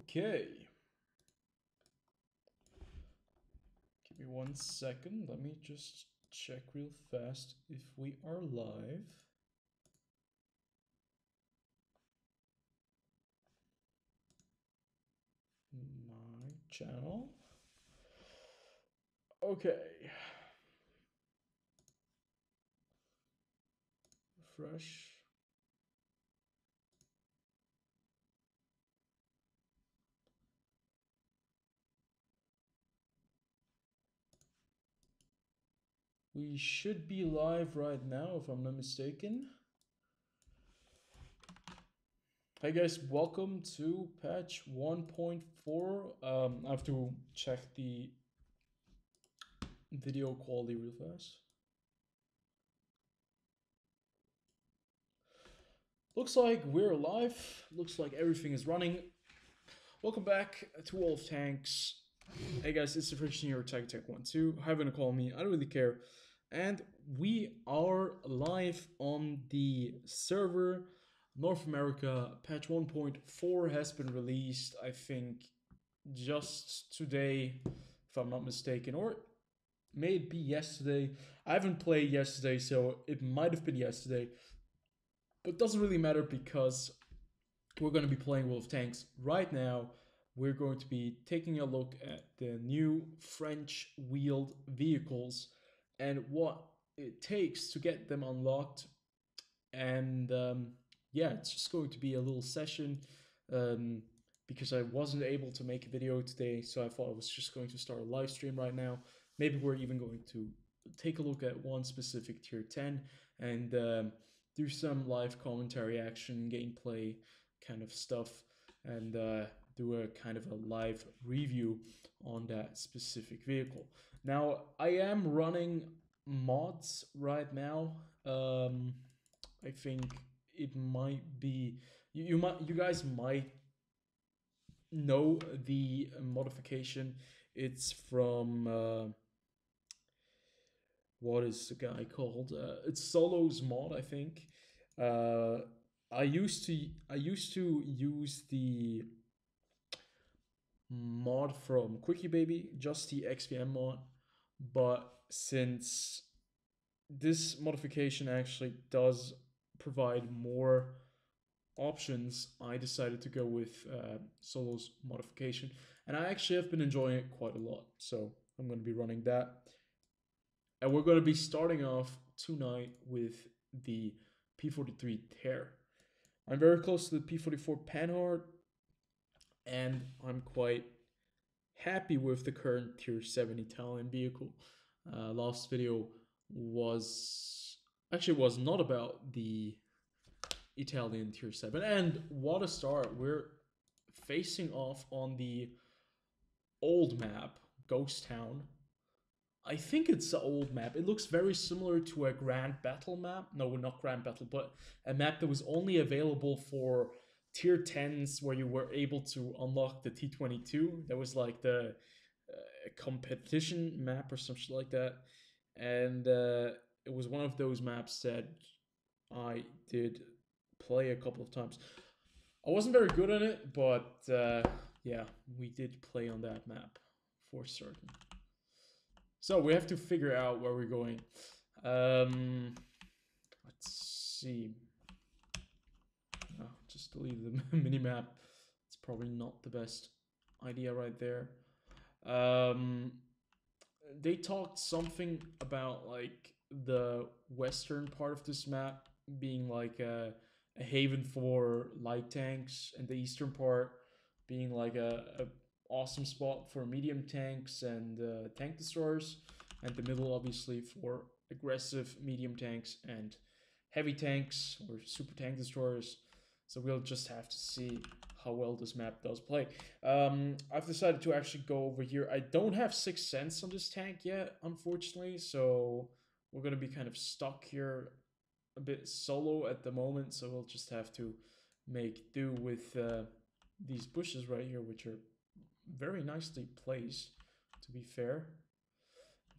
Okay. Give me 1 second. Let me just check real fast if we are live. My channel. Okay. Refresh. We should be live right now, if I'm not mistaken. Hey guys, welcome to patch 1.4. I have to check the video quality real fast. Looks like we're live. Looks like everything is running. Welcome back to Wolf Tanks. Hey guys, it's the Friction here, TagTech12. How you gonna call me? I don't really care. And we are live on the server. North America patch 1.4 has been released, I think, just today, if I'm not mistaken, or may it be yesterday. I haven't played yesterday, so it might have been yesterday. But it doesn't really matter because we're going to be playing Wolf Tanks right now. We're going to be taking a look at the new French wheeled vehicles and what it takes to get them unlocked. And yeah, it's just going to be a little session because I wasn't able to make a video today, so I thought I was just going to start a live stream right now. Maybe we're even going to take a look at one specific tier 10 and do some live commentary action, gameplay kind of stuff, and do a kind of a live review on that specific vehicle. Now, I am running mods right now. I think it might be you guys might know the modification. It's from what is the guy called? It's Solo's mod, I think. Uh, I used to use the mod from Quickie Baby, just the XVM mod, but since this modification actually does provide more options, I decided to go with Solo's modification, and I actually have been enjoying it quite a lot, so I'm going to be running that. And we're going to be starting off tonight with the P43 Tear. I'm very close to the P44 Panhard, and I'm quite happy with the current tier 7 Italian vehicle. Last video was not about the Italian tier 7, and what a start. We're facing off on the old map, Ghost Town. I think it's an old map. It looks very similar to a Grand Battle map. No, not Grand Battle, but a map that was only available for tier 10s, where you were able to unlock the T22. That was like the competition map or something like that. And it was one of those maps that I did play a couple of times. I wasn't very good at it, but yeah, we did play on that map for certain. So we have to figure out where we're going. Let's see. Oh, just delete the minimap. It's probably not the best idea right there. They talked something about like the western part of this map being like a haven for light tanks, and the eastern part being like a awesome spot for medium tanks and tank destroyers, and the middle obviously for aggressive medium tanks and heavy tanks or super tank destroyers. So we'll just have to see how well this map does play. I've decided to actually go over here. I don't have 6th Sense on this tank yet, unfortunately, so we're going to be kind of stuck here a bit solo at the moment, so we'll just have to make do with these bushes right here, which are very nicely placed, to be fair.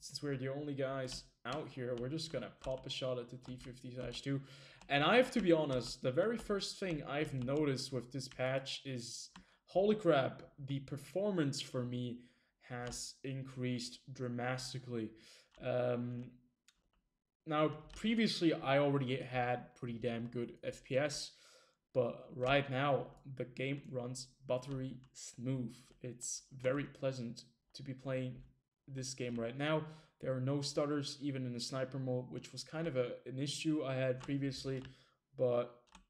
Since we're the only guys out here, we're just gonna pop a shot at the T50-2. And I have to be honest, the very first thing I've noticed with this patch is holy crap, the performance for me has increased dramatically. Um, Now, previously, I already had pretty damn good FPS, but right now, the game runs buttery smooth. It's very pleasant to be playing this game right now. There are no stutters, even in the sniper mode, which was kind of an issue I had previously, but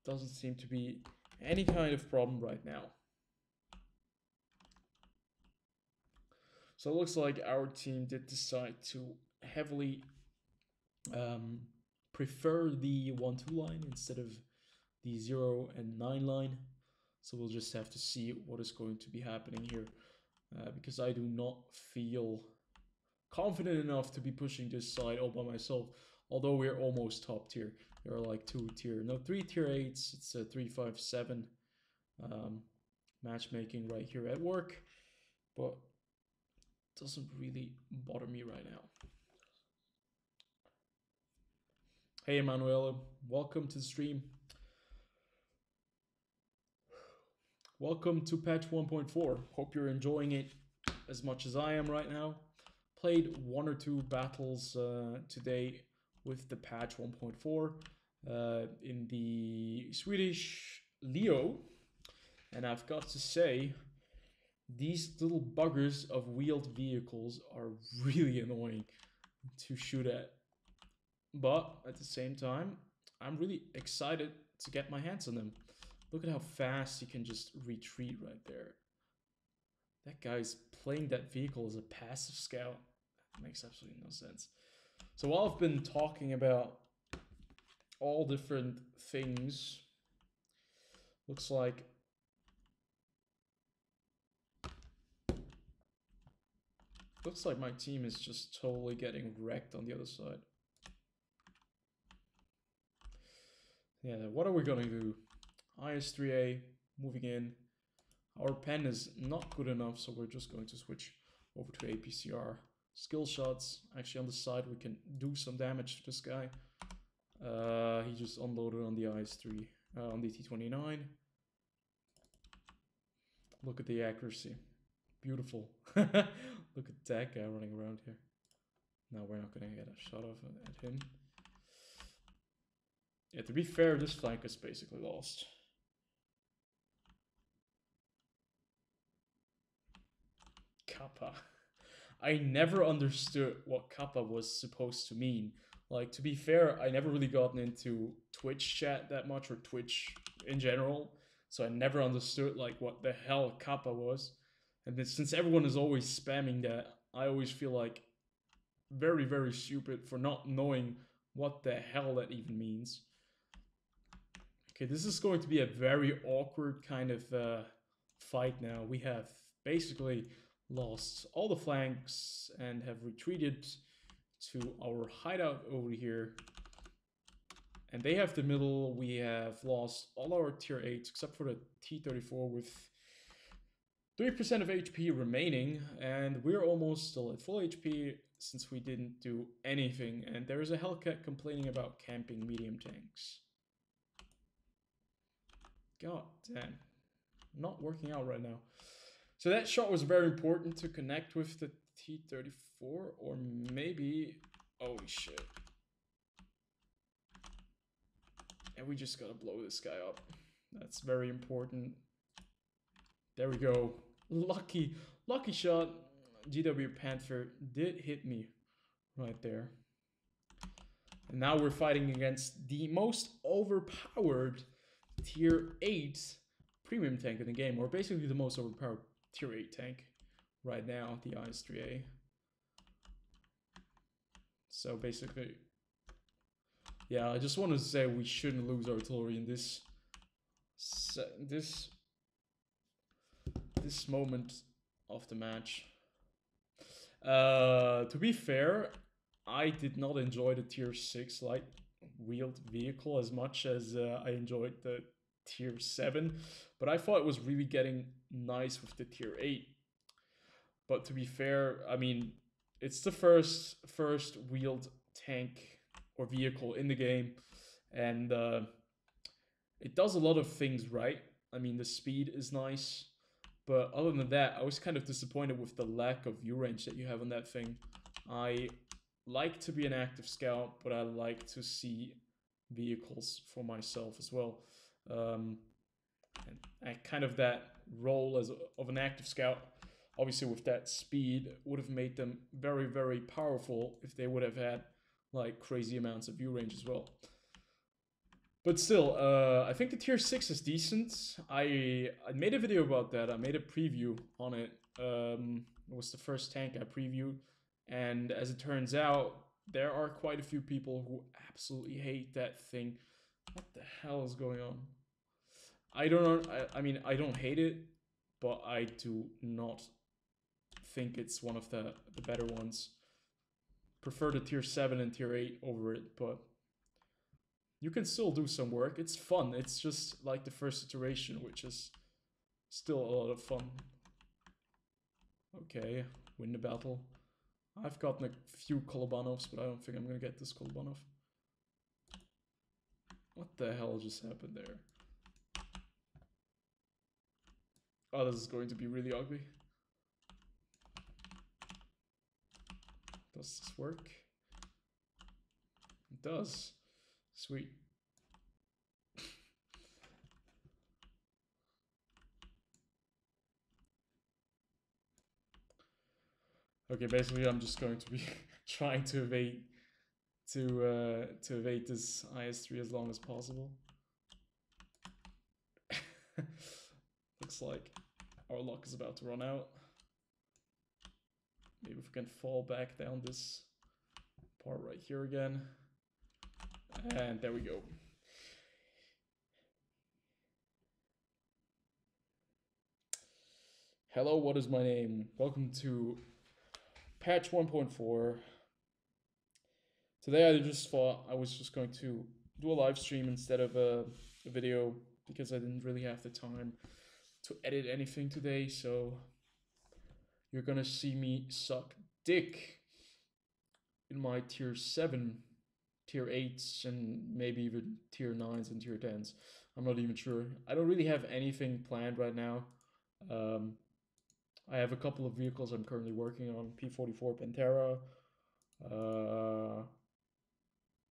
doesn't seem to be any kind of problem right now. So it looks like our team did decide to heavily prefer the 1-2 line instead of the 0 and 9 line. So we'll just have to see what is going to be happening here, because I do not feel confident enough to be pushing this side all by myself, although we're almost top tier. There are like 3 tier 8s. It's a 3-5-7 matchmaking right here at work, but doesn't really bother me right now. Hey Emanuela, welcome to the stream. Welcome to patch 1.4. Hope you're enjoying it as much as I am right now. Played 1 or 2 battles today with the patch 1.4 in the Swedish Leo. And I've got to say, these little buggers of wheeled vehicles are really annoying to shoot at. But at the same time, I'm really excited to get my hands on them. Look at how fast he can just retreat right there. That guy's playing that vehicle as a passive scout. That makes absolutely no sense. So while I've been talking about all different things, looks like my team is just totally getting wrecked on the other side. Yeah, what are we gonna do? IS-3A moving in. Our pen is not good enough, so we're just going to switch over to APCR. Skill shots. Actually, on the side, we can do some damage to this guy. He just unloaded on the IS-3, on the T-29. Look at the accuracy. Beautiful. Look at that guy running around here. No, we're not going to get a shot off at him. Yeah, to be fair, this flank is basically lost. Kappa. I never understood what Kappa was supposed to mean. Like, to be fair, I never really gotten into Twitch chat that much, or Twitch in general. So I never understood, like, what the hell Kappa was. And then, since everyone is always spamming that, I always feel like very, very stupid for not knowing what the hell that even means. Okay, this is going to be a very awkward kind of fight now. We have basically lost all the flanks and have retreated to our hideout over here. And they have the middle. We have lost all our tier 8s except for the T-34 with 3% of HP remaining. And we're almost still at full HP since we didn't do anything. And there is a Hellcat complaining about camping medium tanks. God damn. Not working out right now. So that shot was very important to connect with the T-34, or maybe... Holy shit. And we just gotta blow this guy up. That's very important. There we go. Lucky shot. GW Panther did hit me right there. And now we're fighting against the most overpowered tier 8 premium tank in the game, or basically the most overpowered tier 8 tank right now, the IS-3A. So basically, yeah, I just wanted to say we shouldn't lose artillery in this moment of the match. To be fair, I did not enjoy the tier 6 light wheeled vehicle as much as I enjoyed the tier 7, but I thought it was really getting nice with the tier 8. But to be fair, I mean, it's the first wheeled tank or vehicle in the game, and it does a lot of things right. I mean, the speed is nice. But other than that, I was kind of disappointed with the lack of view range that you have on that thing. I like to be an active scout, but I like to see vehicles for myself as well. And kind of that role of an active scout, obviously with that speed, would have made them very, very powerful if they would have had like crazy amounts of view range as well. But still, I think the tier 6 is decent. I made a video about that. I made a preview on it. It was the first tank I previewed. And as it turns out, there are quite a few people who absolutely hate that thing. What the hell is going on? I don't know. I mean, I don't hate it, but I do not think it's one of the better ones. Prefer the tier 7 and tier 8 over it, but you can still do some work. It's fun. It's just like the first iteration, which is still a lot of fun. Okay, win the battle. I've gotten a few Kolobanovs, but I don't think I'm gonna get this Kolobanov. What the hell just happened there? Oh, this is going to be really ugly. Does this work? It does. Sweet. Okay, basically I'm just going to be trying to evade this IS-3 as long as possible. Looks like our luck is about to run out. Maybe if we can fall back down this part right here again. And there we go. Hello, what is my name? Welcome to patch 1.4. Today I just thought I was just going to do a live stream instead of a video because I didn't really have the time to edit anything today, so you're gonna see me suck dick in my tier 7, tier 8s, and maybe even tier 9s and tier 10s. I'm not even sure. I don't really have anything planned right now. I have a couple of vehicles I'm currently working on. P44 Pantera,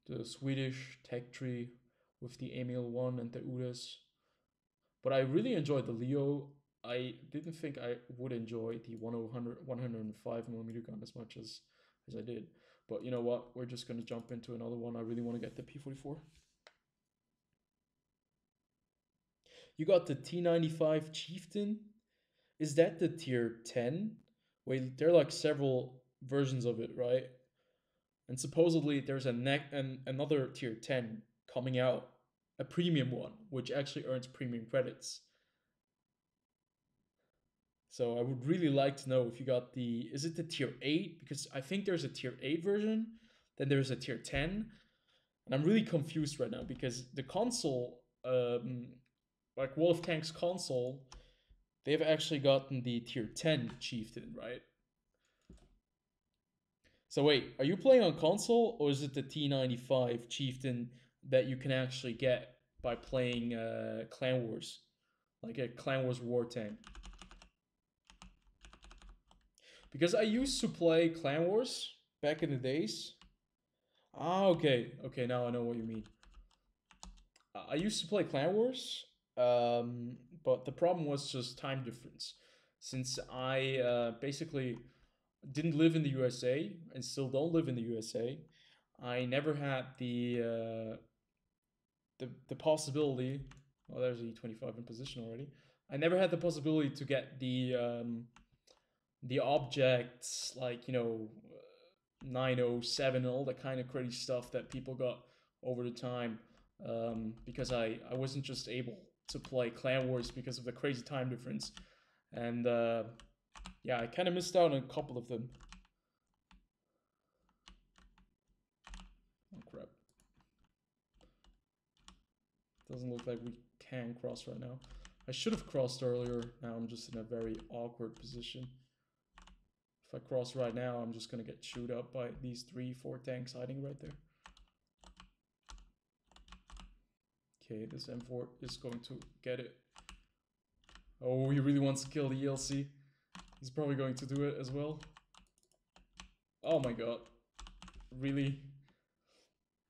the Swedish tech tree with the Emil 1 and the Udas. But I really enjoyed the Leo. I didn't think I would enjoy the 105mm gun as much as I did. But you know what? We're just going to jump into another one. I really want to get the P44. You got the T95 Chieftain. Is that the tier 10? Wait, there are like several versions of it, right? And supposedly there's another tier 10 coming out, a premium one, which actually earns premium credits. So I would really like to know if you got the, is it the tier 8? Because I think there's a tier 8 version, then there's a tier 10. And I'm really confused right now because the console, like Wolf Tank's console, they've actually gotten the tier 10 Chieftain, right? So wait, are you playing on console or is it the T95 Chieftain that you can actually get by playing Clan Wars? Like a Clan Wars War Tank? Because I used to play Clan Wars back in the days. Ah, okay. Okay, now I know what you mean. I used to play Clan Wars, but the problem was just time difference. Since I basically didn't live in the USA and still don't live in the USA, I never had the possibility. Oh, there's an E25 in position already. I never had the possibility to get the objects like 907 and all that kind of crazy stuff that people got over the time, because I wasn't just able to play Clan Wars because of the crazy time difference, and yeah, I kind of missed out on a couple of them. Oh crap. Doesn't look like we can cross right now. I should have crossed earlier. Now I'm just in a very awkward position. If I cross right now, I'm just gonna get chewed up by these 3-4 tanks hiding right there. Okay, this M4 is going to get it. Oh, he really wants to kill the ELC. He's probably going to do it as well. Oh my god. Really?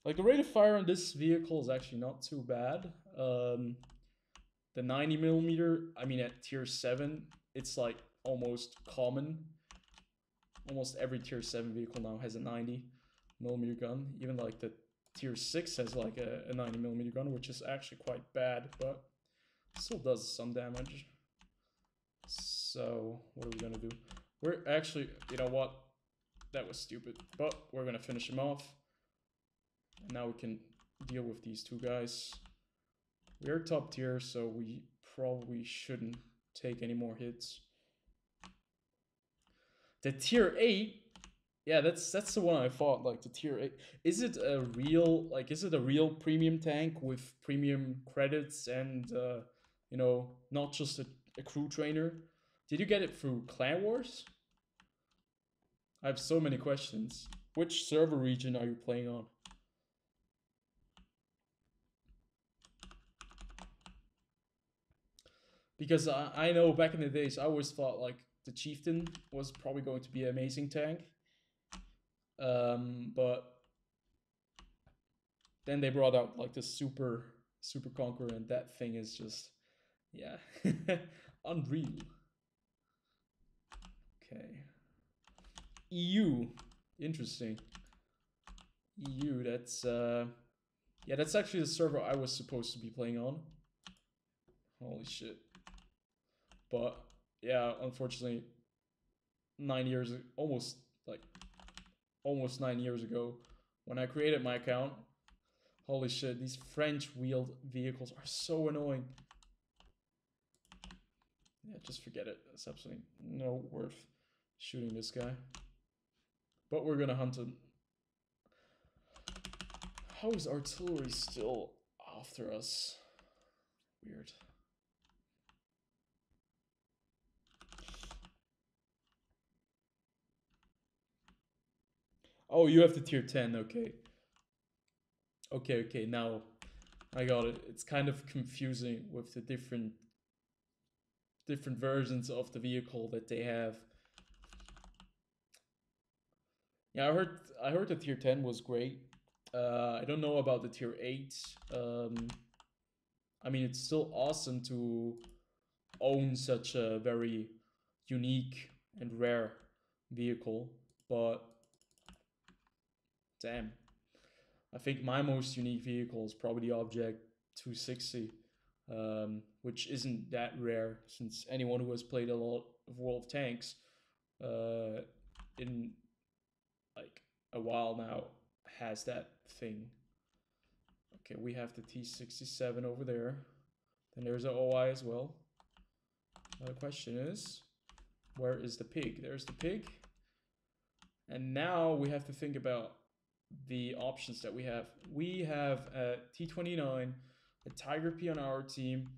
Like, the rate of fire on this vehicle is actually not too bad. The 90mm, I mean, at tier 7, it's like almost common. Almost every tier 7 vehicle now has a 90mm gun. Even like the tier 6 has like a 90mm gun, which is actually quite bad, but still does some damage. So, what are we gonna do? We're actually, you know what? That was stupid, but we're gonna finish him off. And now we can deal with these two guys. We're top tier, so we probably shouldn't take any more hits. The tier 8, yeah, that's the one I thought, like the tier 8. Is it a real premium tank with premium credits and you know, not just a crew trainer? Did you get it through Clan Wars? I have so many questions. Which server region are you playing on? Because I know back in the days, I always thought like the Chieftain was probably going to be an amazing tank. But then they brought out like the Super Conqueror, and that thing is just, yeah, unreal. Okay. EU, interesting. EU, that's yeah, that's actually the server I was supposed to be playing on. Holy shit. But yeah, unfortunately, 9 years, almost 9 years ago, when I created my account, holy shit, these French wheeled vehicles are so annoying. Yeah, just forget it. It's absolutely no worth shooting this guy. But we're gonna hunt him. How is artillery still after us? Weird. Oh, you have the tier 10, okay. Okay, now I got it. It's kind of confusing with the different versions of the vehicle that they have. Yeah, I heard the tier 10 was great. I don't know about the tier 8. I mean, it's still awesome to own such a very unique and rare vehicle, but damn. I think my most unique vehicle is probably the Object 260, which isn't that rare since anyone who has played a lot of World of Tanks in like a while now has that thing. Okay, we have the T67 over there. Then there's an OI as well. Now the question is, where is the pig? There's the pig. And now we have to think about the options that we have. We have a T29, a Tiger P on our team,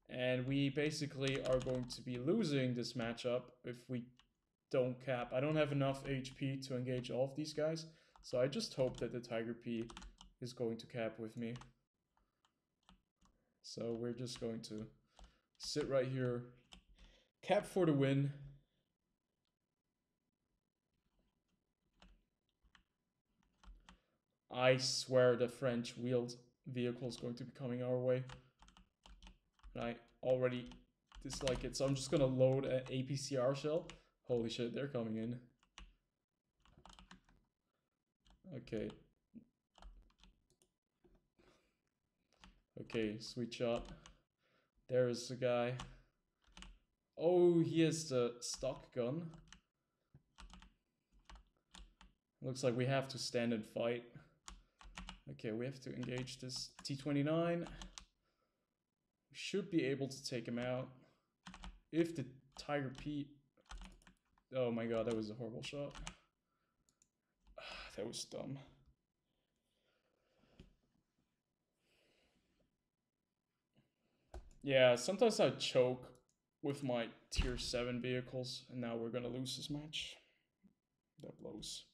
and we basically are going to be losing this matchup if we don't cap. I don't have enough HP to engage all of these guys, so I just hope that the Tiger P is going to cap with me. So we're just going to sit right here, cap for the win. I swear the French wheeled vehicle is going to be coming our way. And I already dislike it, so I'm just gonna load an APCR shell. Holy shit, they're coming in. Okay. Okay, sweet shot. There's the guy. Oh, he has the stock gun. Looks like we have to stand and fight. Okay, we have to engage this T29. We should be able to take him out. If the Tiger P... Oh my god, that was a horrible shot. That was dumb. Yeah, sometimes I choke with my tier 7 vehicles, and now we're gonna lose this match. That blows.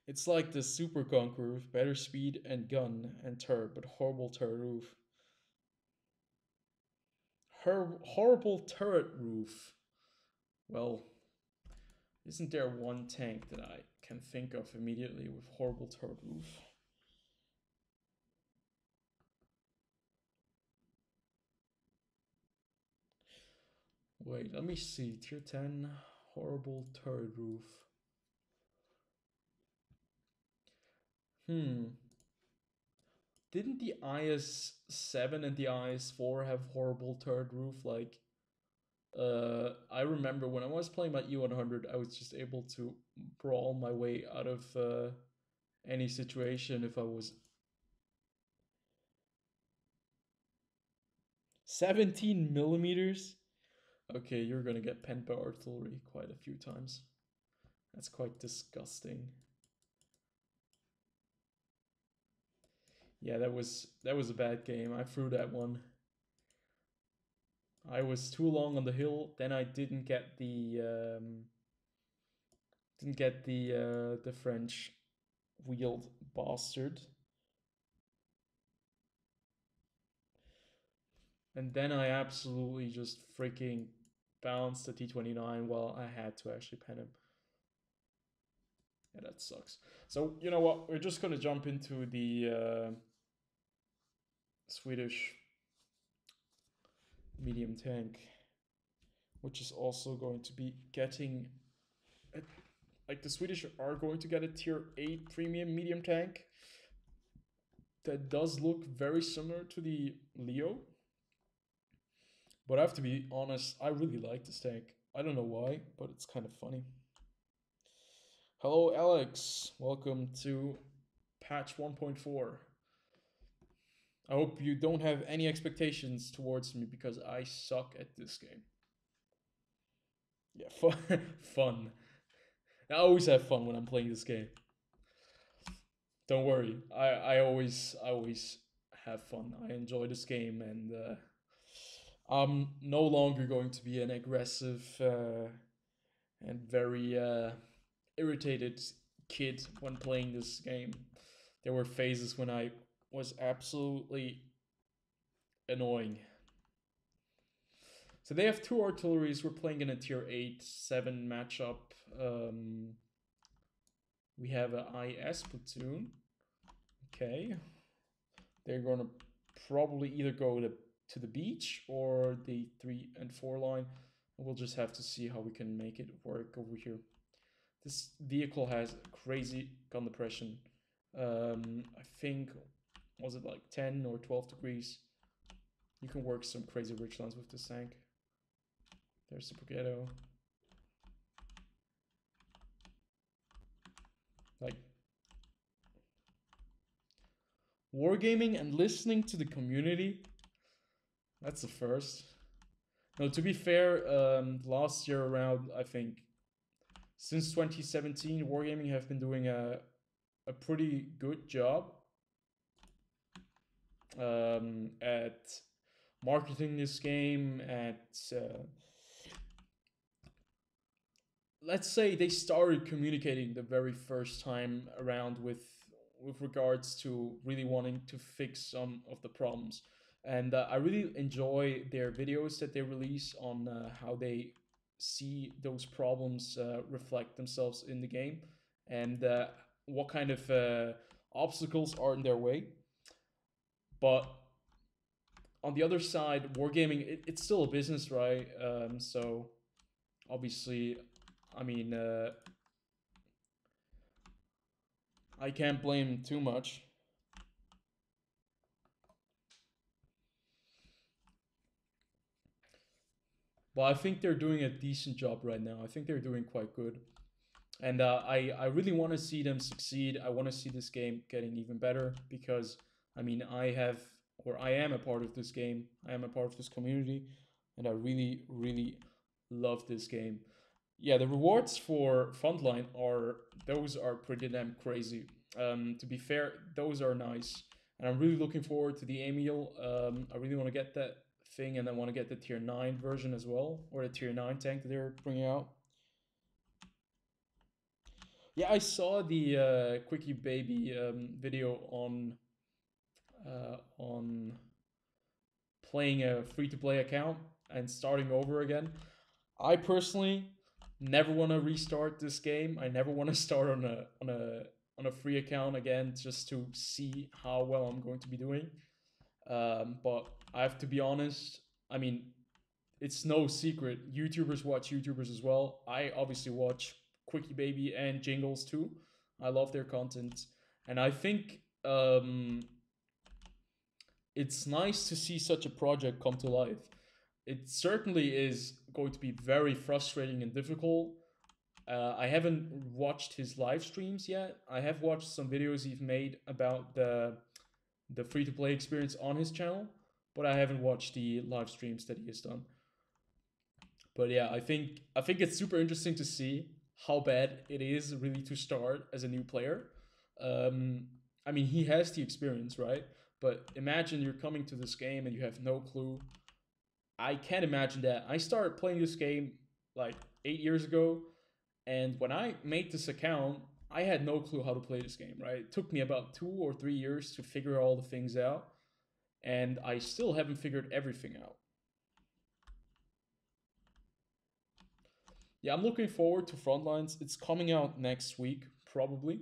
It's like the Super Conqueror with better speed and gun and turret, but horrible turret roof. Her horrible turret roof. Well, isn't there one tank that I can think of immediately with horrible turret roof? Wait, let me see. Tier 10, horrible turret roof. Didn't the IS-7 and the IS-4 have horrible turret roof? Like, I remember when I was playing my E100, I was just able to brawl my way out of any situation if I was 17 millimeters. Okay, you're gonna get penned by artillery quite a few times. That's quite disgusting. Yeah, that was a bad game. I threw that one. I was too long on the hill. Then I didn't get the French wheeled bastard. And then I absolutely just freaking bounced the T-29 while I had to actually pen him. Yeah, that sucks. So, you know what? We're just going to jump into the Swedish medium tank, which is also going to be getting... like, the Swedish are going to get a tier 8 premium medium tank that does look very similar to the Leo. But I have to be honest, I really like this tank. I don't know why, but it's kind of funny. Hello, Alex. Welcome to patch 1.4. I hope you don't have any expectations towards me because I suck at this game. Yeah, fun. I always have fun when I'm playing this game. Don't worry, I always have fun. I enjoy this game, and I'm no longer going to be an aggressive and very irritated kid when playing this game. There were phases when I was absolutely annoying. So they have two artilleries. We're playing in a tier 8-7 matchup. We have an IS platoon. Okay. They're gonna probably either go to the beach or the 3 and 4 line. We'll just have to see how we can make it work over here. This vehicle has crazy gun depression. I think, was it like 10 or 12 degrees? You can work some crazy ridgelines with this tank. There's the Brigetto. Like, wargaming and listening to the community, that's the first. No, to be fair, last year around, I think, since 2017, Wargaming have been doing a pretty good job at marketing this game, at let's say they started communicating the very first time around with regards to really wanting to fix some of the problems. And I really enjoy their videos that they release on how they see those problems reflect themselves in the game, and what kind of obstacles are in their way. But on the other side, wargaming, it's still a business, right? So obviously, I mean, I can't blame too much. But I think they're doing a decent job right now. I think they're doing quite good. And I really want to see them succeed. I want to see this game getting even better because, I mean, I am a part of this game. I am a part of this community. And I really, really love this game. Yeah, the rewards for Frontline those are pretty damn crazy. To be fair, those are nice. And I'm really looking forward to the Emil. I really want to get that thing, and I want to get the tier 9 version as well, or the tier 9 tank that they're bringing out. Yeah, I saw the Quickie Baby video on playing a free-to-play account, and starting over again. I personally never want to restart this game. I never want to start on a free account again just to see how well I'm going to be doing. But I have to be honest. I mean, it's no secret. YouTubers watch YouTubers as well. I obviously watch Quickie Baby and Jingles too. I love their content, and I think it's nice to see such a project come to life. It certainly is going to be very frustrating and difficult. I haven't watched his live streams yet. I have watched some videos he's made about the free to play experience on his channel, but I haven't watched the live streams that he has done. But yeah, I think it's super interesting to see how bad it is really to start as a new player. Um, I mean, he has the experience, right? But imagine you're coming to this game and you have no clue. I can't imagine that. I started playing this game like 8 years ago, and when I made this account, I had no clue how to play this game, right? It took me about 2 or 3 years to figure all the things out, and I still haven't figured everything out. Yeah, I'm looking forward to Frontlines. It's coming out next week, probably.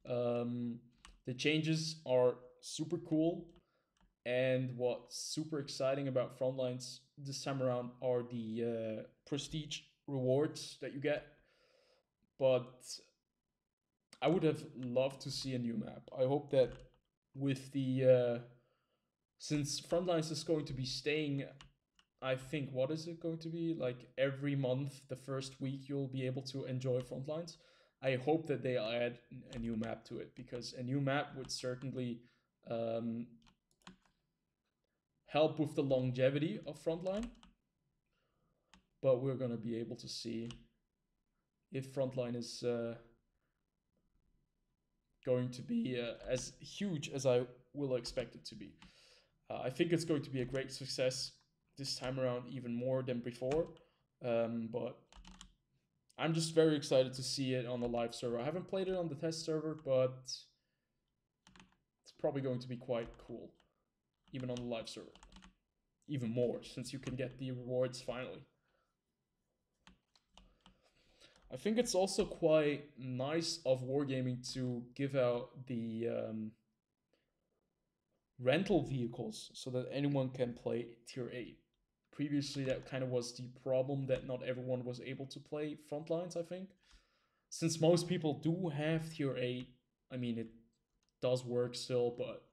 Um, the changes are super cool, and what's super exciting about Frontlines this time around are the prestige rewards that you get. But I would have loved to see a new map. I hope that with the since Frontlines is going to be staying, I think what is it going to be like every month? The first week you'll be able to enjoy Frontlines. I hope that they add a new map to it because a new map would certainly um, help with the longevity of Frontline. But we're gonna be able to see if Frontline is going to be as huge as I will expect it to be. I think it's going to be a great success this time around, even more than before. But I'm just very excited to see it on the live server. I haven't played it on the test server, but it's probably going to be quite cool, even on the live server. Even more, since you can get the rewards finally. I think it's also quite nice of Wargaming to give out the rental vehicles so that anyone can play Tier 8. Previously, that kind of was the problem that not everyone was able to play Frontlines, I think. Since most people do have Tier 8, I mean, it does work still, but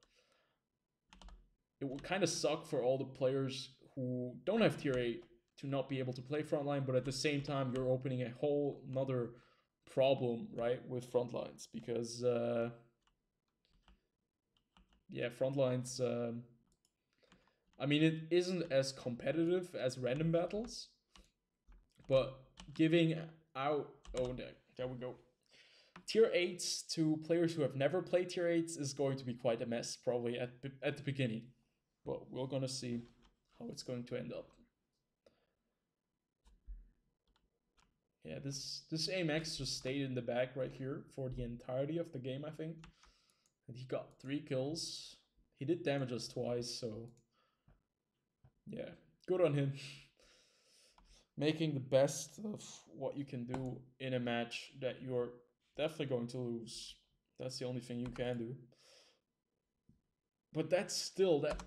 it would kind of suck for all the players who don't have Tier 8 to not be able to play Frontline, but at the same time, you're opening a whole another problem, right, with Frontlines, because yeah, Frontlines. I mean, it isn't as competitive as random battles, but giving out. Oh, there we go. Tier 8s to players who have never played Tier 8s is going to be quite a mess, probably at the beginning. But we're gonna see how it's going to end up. Yeah, this AMX just stayed in the back right here for the entirety of the game, I think. And he got 3 kills. He did damage us twice, so yeah, good on him. Making the best of what you can do in a match that you're definitely going to lose. That's the only thing you can do. But that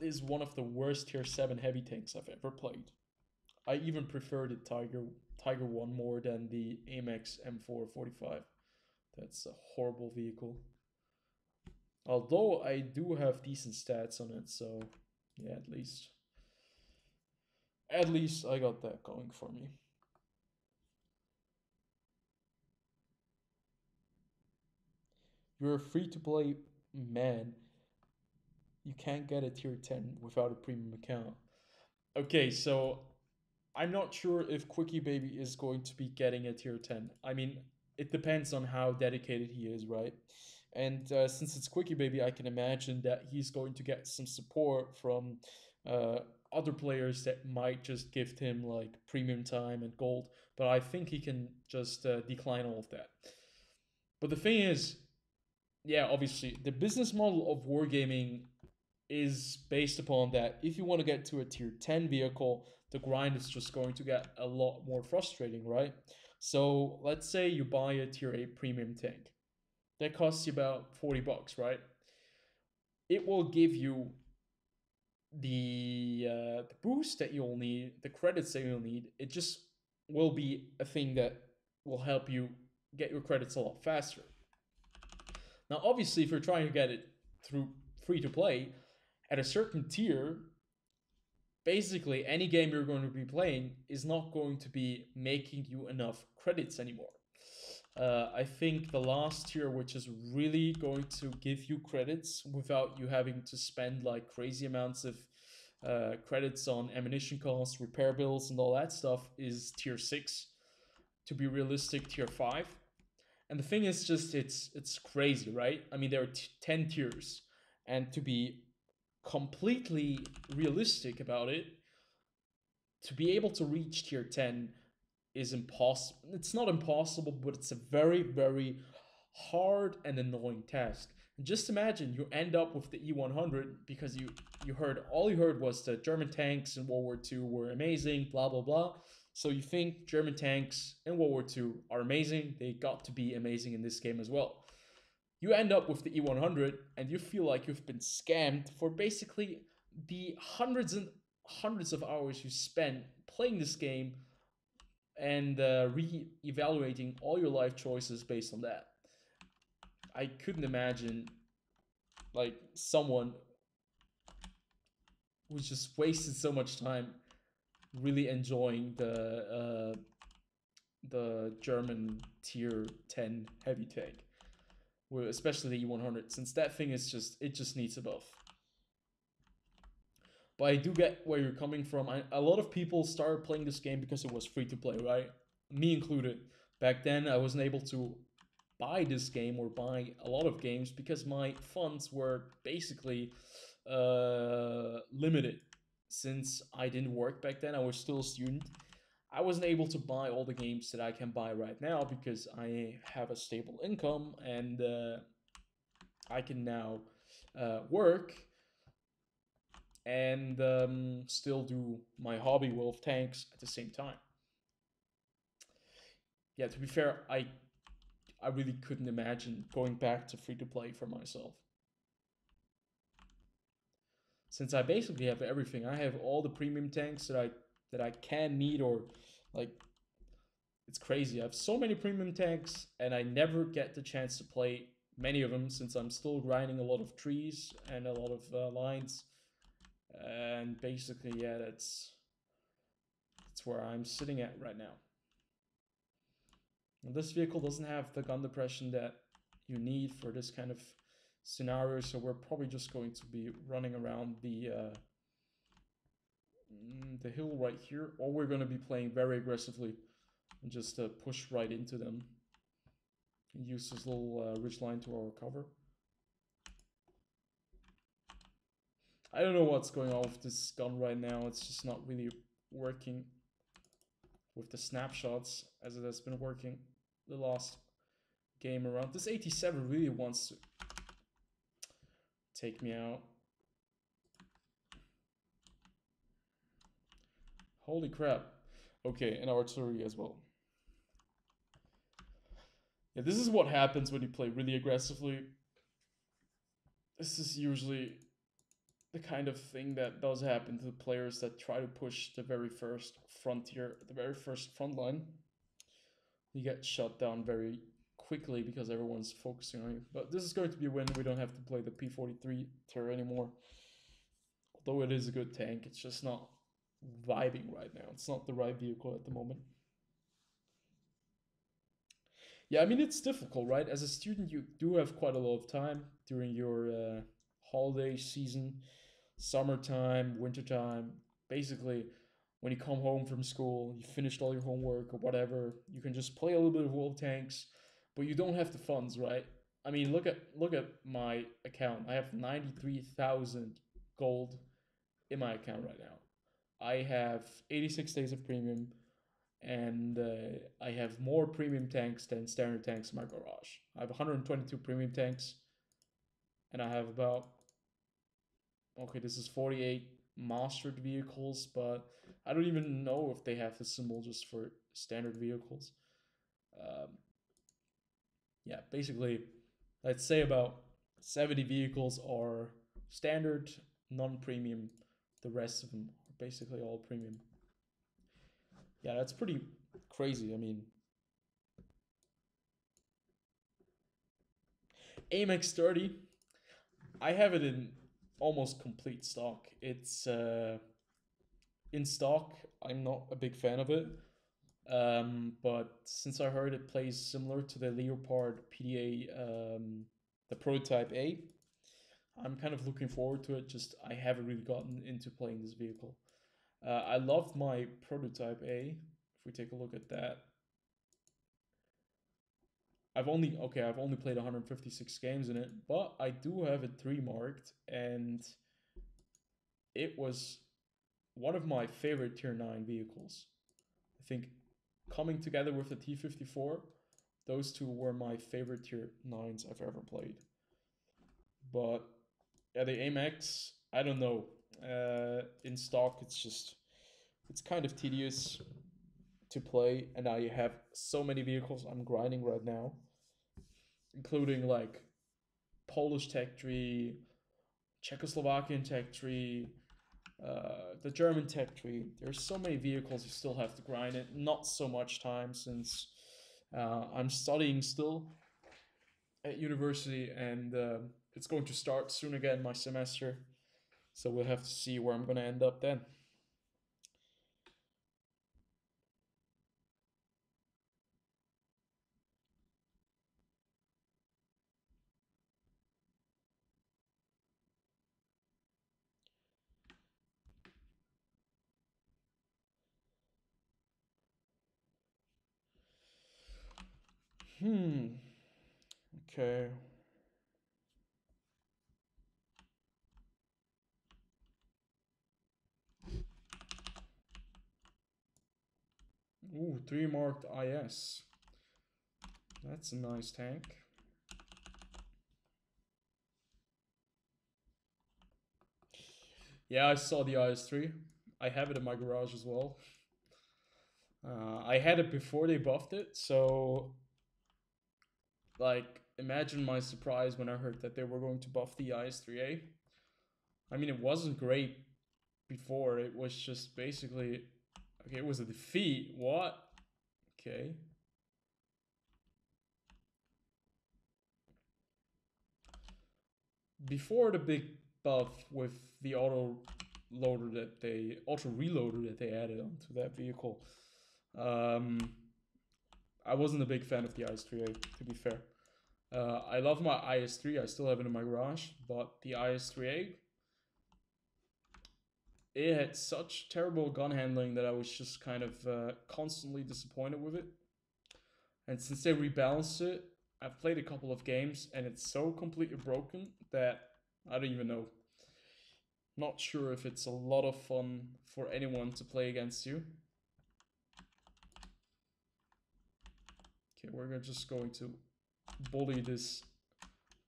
is one of the worst tier 7 heavy tanks I've ever played. I even prefer the Tiger 1 more than the Amex M445. That's a horrible vehicle. Although I do have decent stats on it, so yeah, at least I got that going for me. You're a free to play man. You can't get a tier 10 without a premium account. Okay, so I'm not sure if Quickie Baby is going to be getting a tier 10. I mean, it depends on how dedicated he is, right? And since it's Quickie Baby, I can imagine that he's going to get some support from uh, other players that might just gift him like premium time and gold. But I think he can just decline all of that. But the thing is, yeah, obviously, the business model of wargaming is based upon that if you want to get to a tier 10 vehicle, the grind is just going to get a lot more frustrating, right? So let's say you buy a tier 8 premium tank. That costs you about 40 bucks, right? It will give you the boost that you'll need, the credits that you'll need. It just will be a thing that will help you get your credits a lot faster. Now, obviously, if you're trying to get it through free to play at a certain tier, basically any game you're going to be playing is not going to be making you enough credits anymore. I think the last tier, which is really going to give you credits without you having to spend like crazy amounts of credits on ammunition costs, repair bills, and all that stuff, is tier 6. To be realistic, tier 5. And the thing is just, it's crazy, right? I mean, there are 10 tiers, and to be completely realistic about it, to be able to reach tier 10 is impossible. It's not impossible, but it's a very, very hard and annoying task. And just imagine you end up with the E100 because you heard, all you heard was the German tanks in World War II were amazing, blah blah blah. So you think German tanks in World War II are amazing, they got to be amazing in this game as well. You end up with the E100 and you feel like you've been scammed for basically the hundreds and hundreds of hours you spent playing this game and re-evaluating all your life choices based on that. I couldn't imagine like someone who's just wasted so much time really enjoying the German tier 10 heavy tank, especially the E100, since that thing is just, it just needs a buff. But I do get where you're coming from. A lot of people started playing this game because it was free to play, right? Me included. Back then, I wasn't able to buy this game or buy a lot of games because my funds were basically limited. Since I didn't work back then, I was still a student. I wasn't able to buy all the games that I can buy right now because I have a stable income and I can now work and still do my hobby World of Tanks at the same time. Yeah, to be fair, I really couldn't imagine going back to free to play for myself. Since I basically have everything, I have all the premium tanks that I can need, or like, it's crazy. I have so many premium tanks and I never get the chance to play many of them since I'm still grinding a lot of trees and a lot of lines. And basically, yeah, that's where I'm sitting at right now. And this vehicle doesn't have the gun depression that you need for this kind of scenario, so we're probably just going to be running around the hill right here, or we're going to be playing very aggressively and just push right into them and use this little ridge line to our cover. I don't know what's going on with this gun right now. It's just not really working with the snapshots as it has been working the last game around. This 87 really wants to take me out. Holy crap. Okay, and artillery as well. Yeah, this is what happens when you play really aggressively. This is usually the kind of thing that does happen to the players that try to push the very first frontier, the very first front line. You get shut down very quickly because everyone's focusing on you. But this is going to be a win. We don't have to play the P43 Terror anymore. Although it is a good tank, it's just not vibing right now. It's not the right vehicle at the moment. Yeah, I mean, it's difficult, right? As a student, you do have quite a lot of time during your holiday season, summertime, wintertime. Basically, when you come home from school, you finished all your homework or whatever, you can just play a little bit of World of Tanks, but you don't have the funds, right? I mean, look at my account. I have 93,000 gold in my account right now. I have 86 days of premium, and I have more premium tanks than standard tanks in my garage. I have 122 premium tanks, and I have about, okay, this is 48 mastered vehicles, but I don't even know if they have the symbol just for standard vehicles. Um, yeah, basically, let's say about 70 vehicles are standard, non-premium. The rest of them are basically all premium. Yeah, that's pretty crazy. I mean, Amex 30, I have it in almost complete stock. It's in stock. I'm not a big fan of it. But since I heard it plays similar to the Leopard PDA, the Prototype A, I'm kind of looking forward to it. Just I haven't really gotten into playing this vehicle. I love my Prototype A. If we take a look at that, I've only played 156 games in it, but I do have it 3 marked, and it was one of my favorite Tier 9 vehicles. I think coming together with the T54, those two were my favorite Tier 9s I've ever played. But yeah, the Amex, I don't know. In stock, it's kind of tedious to play, and I have so many vehicles I'm grinding right now, including like Polish Tech Tree, Czechoslovakian Tech Tree, the German Tech Tree. There's so many vehicles you still have to grind it. Not so much time since I'm studying still at university, and it's going to start soon again my semester. So we'll have to see where I'm going to end up then. Hmm. Okay. Ooh, 3 marked IS. That's a nice tank. Yeah, I saw the IS-3. I have it in my garage as well. I had it before they buffed it, so like imagine my surprise when I heard that they were going to buff the IS-3A. I mean, it wasn't great before. It was just basically okay. It was a defeat. What? Okay. Before the big buff with the auto reloader that they added onto that vehicle, um, I wasn't a big fan of the IS-3A, to be fair. I love my IS-3. I still have it in my garage, but the IS-3A, it had such terrible gun handling that I was just kind of constantly disappointed with it. And since they rebalanced it, I've played a couple of games and it's so completely broken that I don't even know. Not sure if it's a lot of fun for anyone to play against you. Okay, we're just going to bully this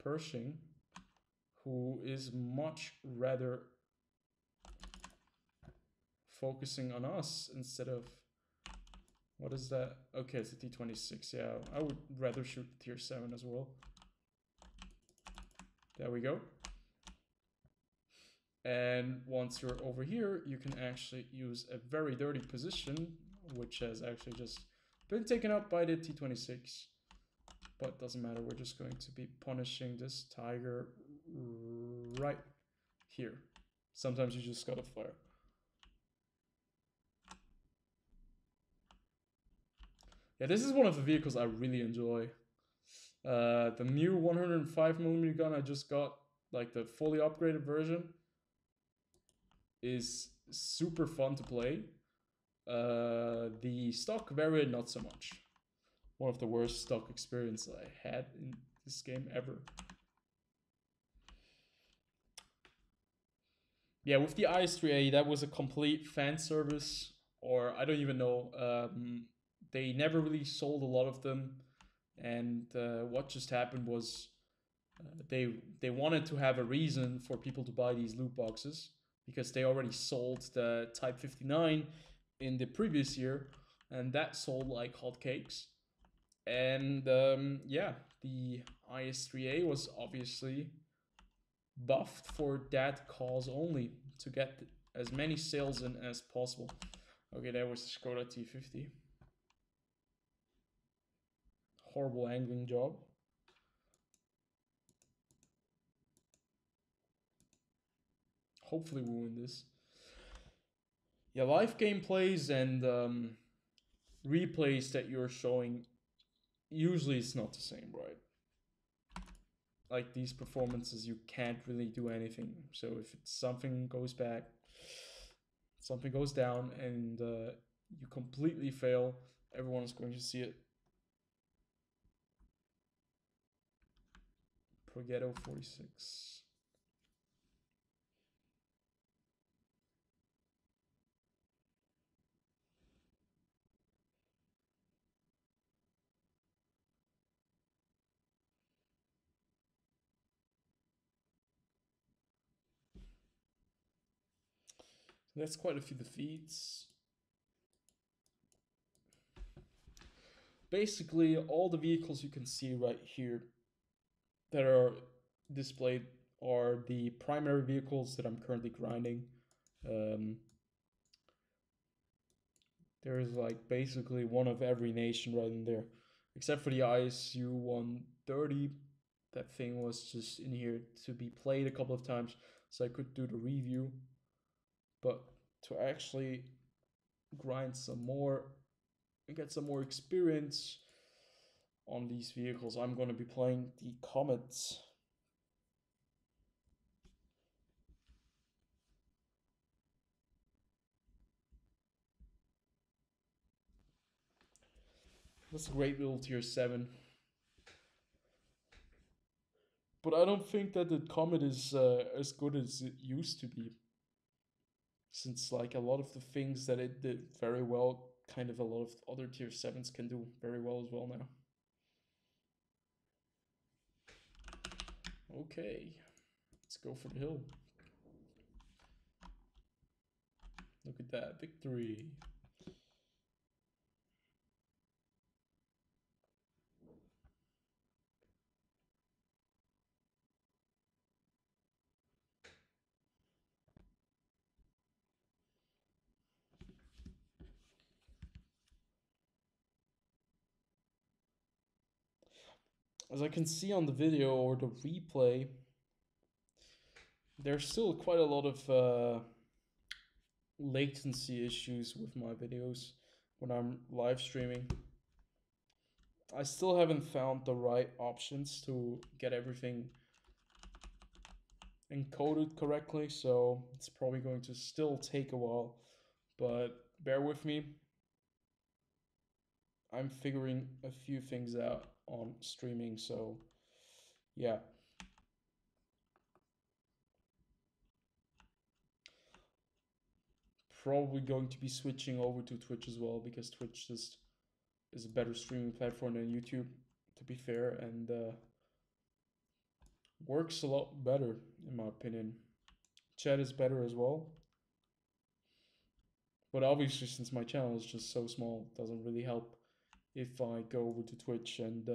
Pershing, who is much rather focusing on us instead of... What is that? Okay, it's a T26. Yeah, I would rather shoot tier 7 as well. There we go. And once you're over here, you can actually use a very dirty position, which has actually just been taken up by the T26. But doesn't matter, we're just going to be punishing this tiger right here. Sometimes you just gotta fire. Yeah, this is one of the vehicles I really enjoy. The new 105mm gun I just got, like the fully upgraded version, is super fun to play. The stock variant, not so much. One of the worst stock experience I had in this game ever. Yeah, with the IS-3A, that was a complete fan service, or I don't even know. They never really sold a lot of them, and what just happened was they wanted to have a reason for people to buy these loot boxes, because they already sold the Type 59 in the previous year, and that sold like hotcakes. And yeah, the IS3A was obviously buffed for that cause only, to get as many sales in as possible. Okay, that was the Skoda T50. Horrible angling job. Hopefully we win this. Yeah, live gameplays and replays that you're showing, usually it's not the same, right? Like these performances, you can't really do anything. So if it's something goes back, something goes down, and you completely fail, everyone is going to see it. Progetto 46. That's quite a few defeats. Basically, all the vehicles you can see right here that are displayed are the primary vehicles that I'm currently grinding. Um, there's like basically one of every nation right in there, except for the ISU 130. That thing was just in here to be played a couple of times so I could do the review. But to actually grind some more and get some more experience on these vehicles, I'm going to be playing the Comets. That's a great little tier 7. But I don't think that the Comet is as good as it used to be. Since like a lot of the things that it did very well, kind of a lot of other tier 7s can do very well as well now. Okay, let's go for the hill. Look at that, victory. As I can see on the video or the replay, there's still quite a lot of latency issues with my videos when I'm live streaming. I still haven't found the right options to get everything encoded correctly, so it's probably going to still take a while, but bear with me. I'm figuring a few things out on streaming, so yeah. Probably going to be switching over to Twitch as well, because Twitch just is a better streaming platform than YouTube, to be fair, and works a lot better in my opinion. Chat is better as well, but obviously since my channel is just so small, it doesn't really help if I go over to Twitch and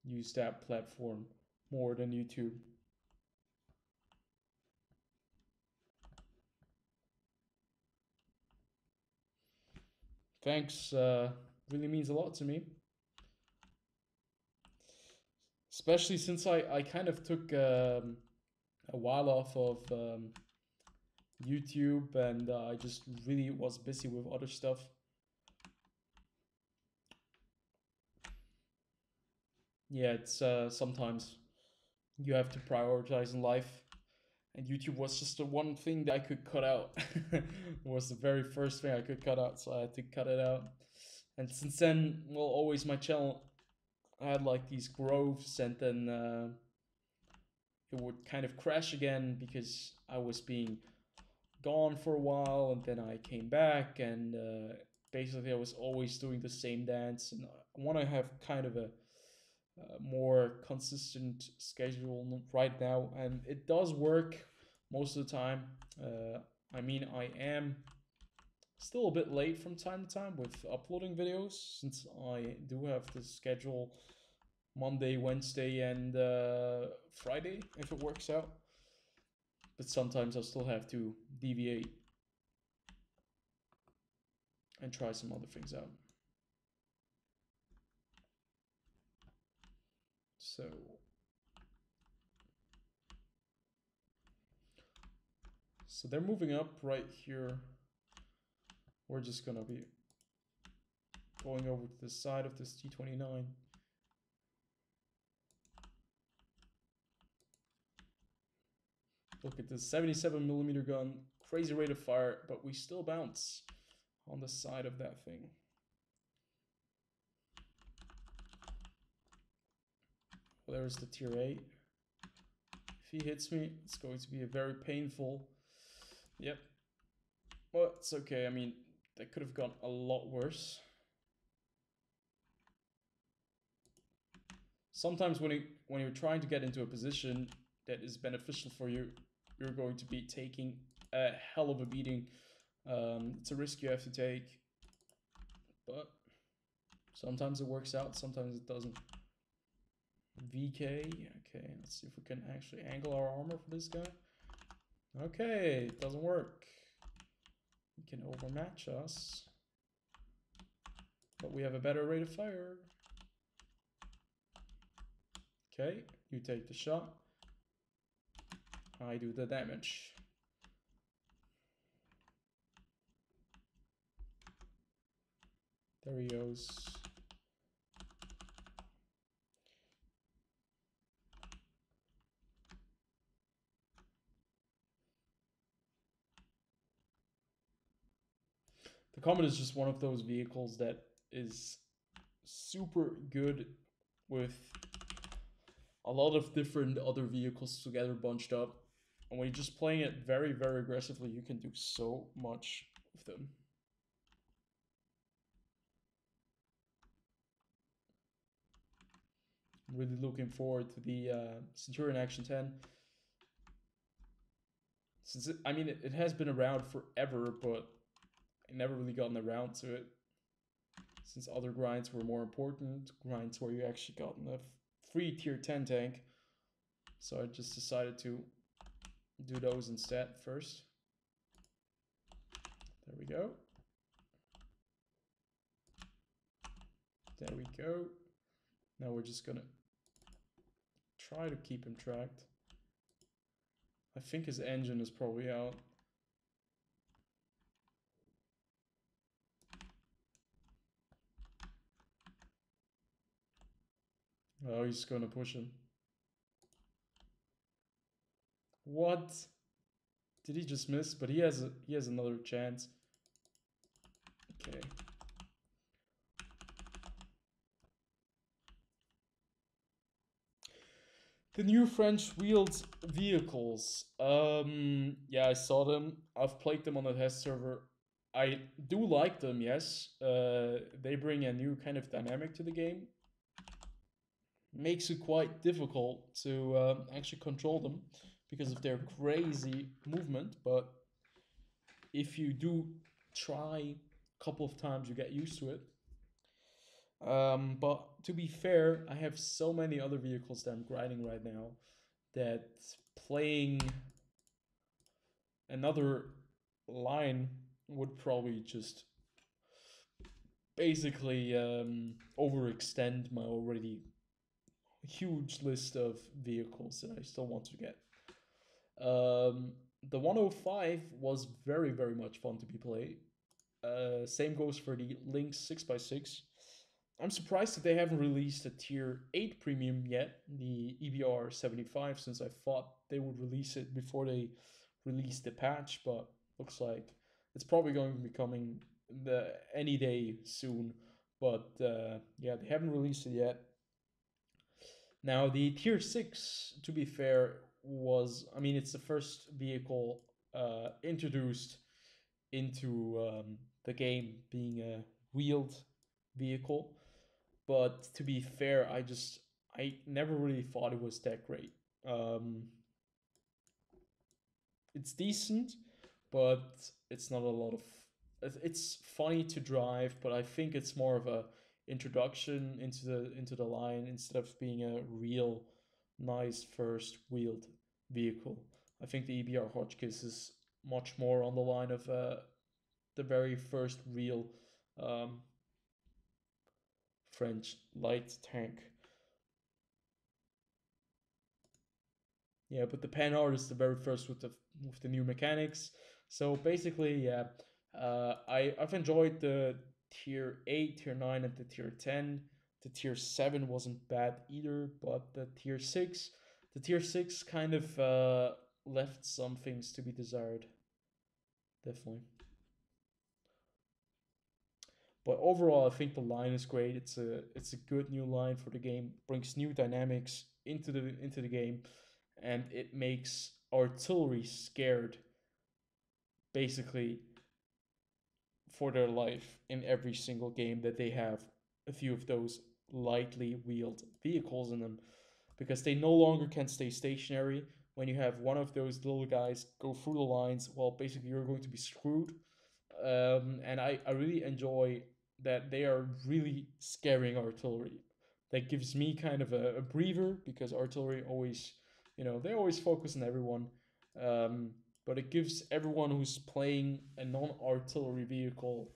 use that platform more than YouTube. Thanks, really means a lot to me. Especially since I kind of took a while off of YouTube, and I just really was busy with other stuff. Yeah, it's sometimes you have to prioritize in life, and YouTube was just the one thing that I could cut out. It was the very first thing I could cut out, so I had to cut it out. And since then, well, always my channel had like these growths, and then it would kind of crash again because I was being gone for a while, and then I came back, and basically I was always doing the same dance, and I want to have kind of a more consistent schedule right now, and it does work, most of the time. I mean, I am still a bit late from time to time with uploading videos, since I do have to schedule Monday, Wednesday, and Friday if it works out. But sometimes I'll still have to deviate and try some other things out. So they're moving up right here. We're just gonna be going over to the side of this T-29. Look at this 77mm gun, crazy rate of fire, but we still bounce on the side of that thing. Well, there's the tier 8. If he hits me, it's going to be a very painful. Yep. Well, it's okay. I mean, that could have gone a lot worse. Sometimes when you're trying to get into a position that is beneficial for you, you're going to be taking a hell of a beating. It's a risk you have to take, but sometimes it works out, sometimes it doesn't. VK, okay, let's see if we can actually angle our armor for this guy. Okay, it doesn't work. He can overmatch us, but we have a better rate of fire. Okay, you take the shot. I do the damage. There he goes. The Comet is just one of those vehicles that is super good with a lot of different other vehicles together bunched up. And when you're just playing it very, very aggressively, you can do so much with them. I'm really looking forward to the Centurion Action 10. Since I mean, it has been around forever, but I never really gotten around to it. Since other grinds were more important, grinds where you actually got a free tier 10 tank. So I just decided to do those instead first. There we go. There we go. Now we're just gonna try to keep him tracked. I think his engine is probably out. Oh, he's gonna push him. What? Did he just miss? But he has another chance. Okay. The new French wheeled vehicles. Yeah, I saw them. I've played them on the test server. I do like them, yes. They bring a new kind of dynamic to the game. Makes it quite difficult to actually control them because of their crazy movement, but if you do try a couple of times, you get used to it. But to be fair, I have so many other vehicles that I'm grinding right now that playing another line would probably just basically overextend my already huge list of vehicles that I still want to get. The 105 was very, very much fun to be played. Same goes for the Lynx 6x6. I'm surprised that they haven't released a tier 8 premium yet, the EBR 75, since I thought they would release it before they released the patch, but looks like it's probably going to be coming any day soon. But yeah, they haven't released it yet. Now, the tier 6, to be fair, was, I mean, it's the first vehicle introduced into the game being a wheeled vehicle. But to be fair, I never really thought it was that great. it's decent, but it's not a lot of. It's funny to drive, but I think it's more of a introduction into the line instead of being a real nice first wheeled vehicle. I think the EBR Hotchkiss is much more on the line of the very first real um, French light tank. Yeah, but the Panhard is the very first with the new mechanics. So basically, yeah, I've enjoyed the tier 8, tier 9, and the tier 10. The tier 7 wasn't bad either, but the tier 6 kind of left some things to be desired. Definitely. But overall, I think the line is great. It's a good new line for the game. Brings new dynamics into the game, and it makes artillery scared basically for their life in every single game that they have a few of those lightly wheeled vehicles in them, because they no longer can stay stationary. When you have one of those little guys go through the lines, well, basically you're going to be screwed. And I really enjoy that they are really scaring artillery. That gives me kind of a breather, because artillery always, they always focus on everyone. Um, but it gives everyone who's playing a non-artillery vehicle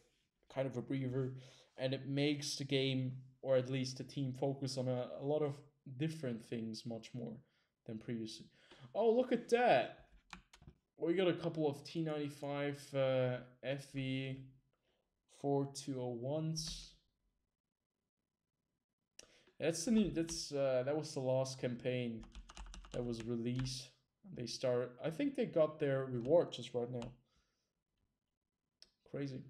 kind of a breather, and it makes the game, or at least the team, focus on a lot of different things much more than previously. Oh, look at that! We got a couple of T95 FV 4201s. That's the new. That was the last campaign that was released. They start. I think they got their reward just right now. Crazy.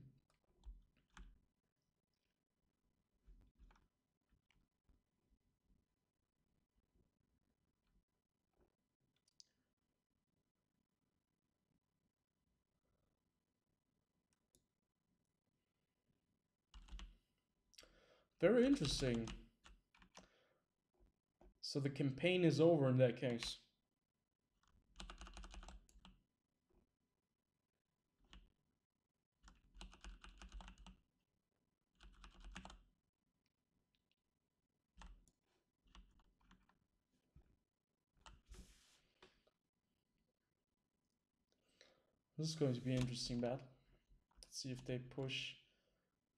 Very interesting. So the campaign is over in that case. This is going to be an interesting battle. Let's see if they push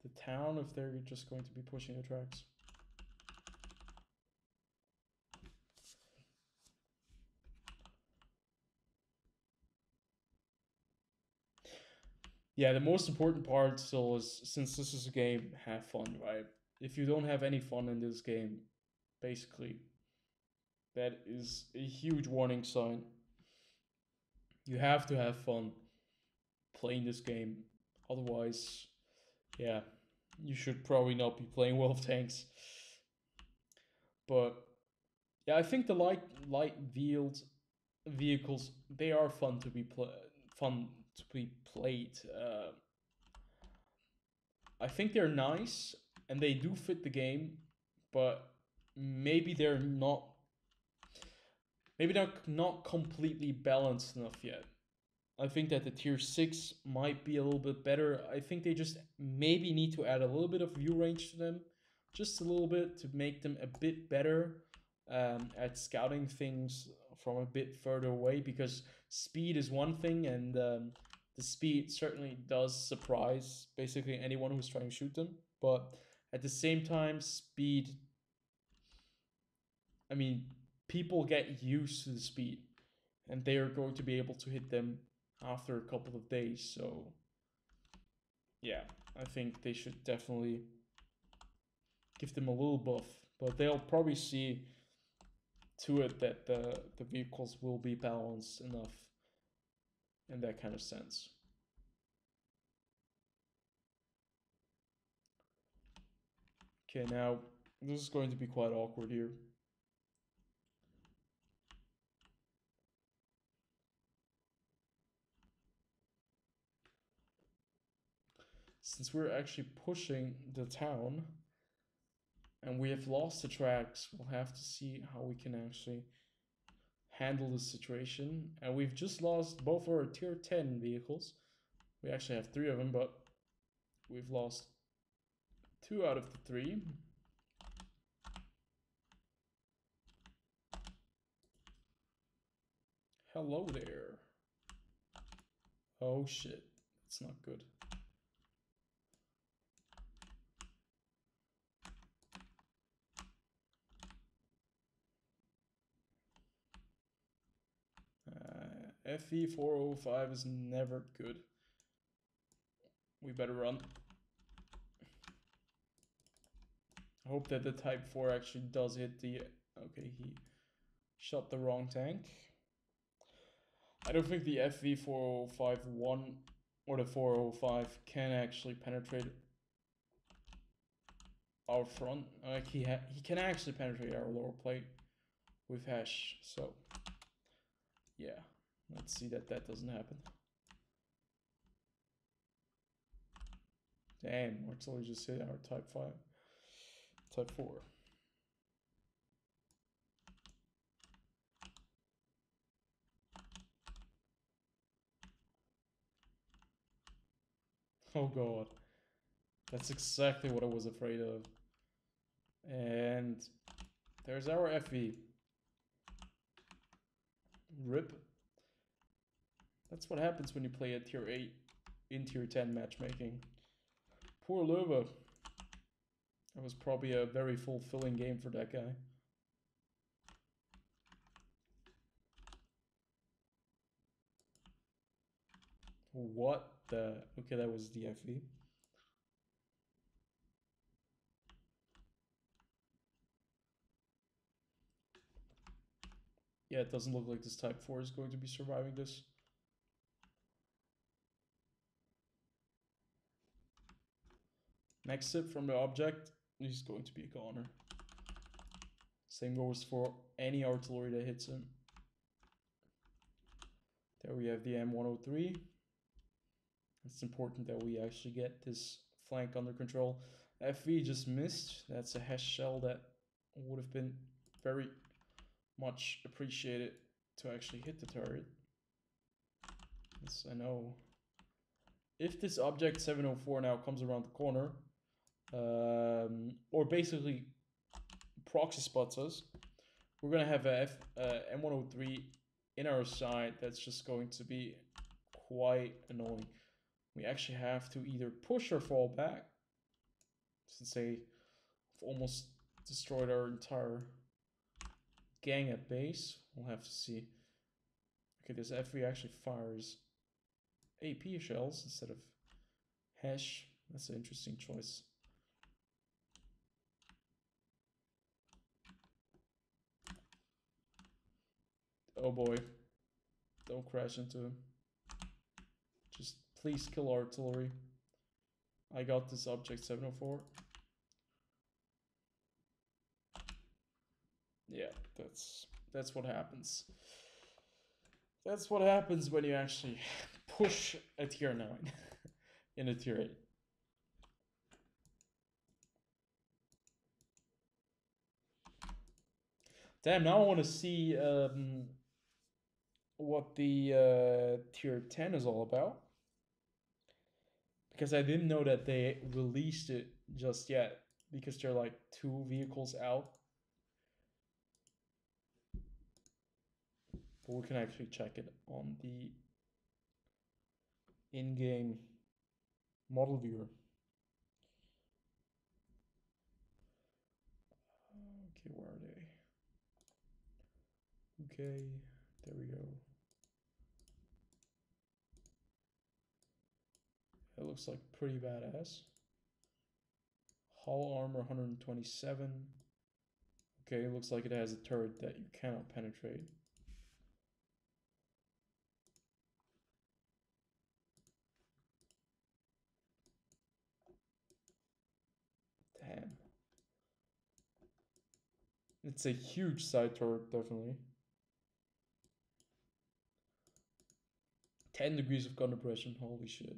the town, if they're just going to be pushing the tracks. Yeah, the most important part still is, since this is a game, have fun, right? If you don't have any fun in this game, basically, that is a huge warning sign. You have to have fun playing this game. Otherwise, yeah, you should probably not be playing World of Tanks. But yeah, I think the light wheeled vehicles, they are fun to be played. I think they're nice and they do fit the game, but maybe they're not not completely balanced enough yet. I think that the tier 6 might be a little bit better. I think they just maybe need to add a little bit of view range to them, just a little bit, to make them a bit better at scouting things from a bit further away, because speed is one thing, and the speed certainly does surprise basically anyone who's trying to shoot them. But at the same time, speed, I mean, people get used to the speed, and they are going to be able to hit them after a couple of days. So yeah, I think they should definitely give them a little buff, but they'll probably see to it that the vehicles will be balanced enough in that kind of sense. Okay, now this is going to be quite awkward here. Since we're actually pushing the town and we have lost the tracks, we'll have to see how we can actually handle the situation. And we've just lost both our tier 10 vehicles. We actually have 3 of them, but we've lost 2 out of the 3. Hello there. Oh shit, that's not good. FE405 is never good. We better run. I hope that the Type 4 actually does hit the... Okay, he shot the wrong tank. I don't think the FV4051 or the 405 can actually penetrate our front. Like he can actually penetrate our lower plate with Hesh. So yeah, let's see that doesn't happen. Damn, artillery just hit our Type 5, Type 4. Oh god, that's exactly what I was afraid of. And there's our FV. RIP. That's what happens when you play at tier 8 in tier 10 matchmaking. Poor Löwe. That was probably a very fulfilling game for that guy. What the... Okay, that was the FV. Yeah, it doesn't look like this Type 4 is going to be surviving this. Next hit from the object is going to be a goner. Same goes for any artillery that hits him. There we have the M103. It's important that we actually get this flank under control. FV just missed. That's a Hesh shell that would have been very much appreciated to actually hit the turret. Yes, I know. If this object 704 now comes around the corner, or basically proxy spots us, we're gonna have a M103 in our side that's just going to be quite annoying. We actually have to either push or fall back, since they've almost destroyed our entire gang at base. We'll have to see. Okay, this FV actually fires AP shells instead of Hesh. That's an interesting choice. Oh boy. Don't crash into him. Just please kill artillery. I got this object 704. Yeah, that's what happens. That's what happens when you actually push a tier 9 in a tier 8. Damn, now I want to see what the tier 10 is all about. Because I didn't know that they released it just yet. Because they're like 2 vehicles out. But we can actually check it on the in-game model viewer. Okay, where are they? Okay, there we go. It looks like pretty badass. Hull armor 127. Okay, it looks like it has a turret that you cannot penetrate. Damn. It's a huge side turret, definitely. 10 degrees of gun depression, holy shit.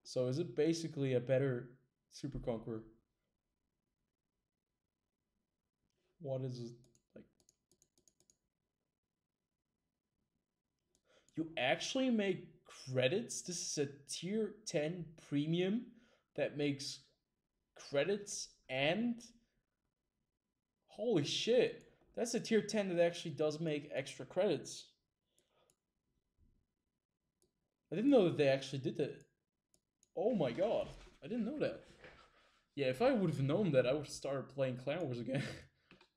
So is it basically a better Super Conqueror? What is it like? You actually make credits. This is a tier 10 premium that makes credits and holy shit. That's a tier 10 that actually does make extra credits. I didn't know that they actually did that. Oh my god. I didn't know that. Yeah, if I would have known that, I would have started playing Clan Wars again.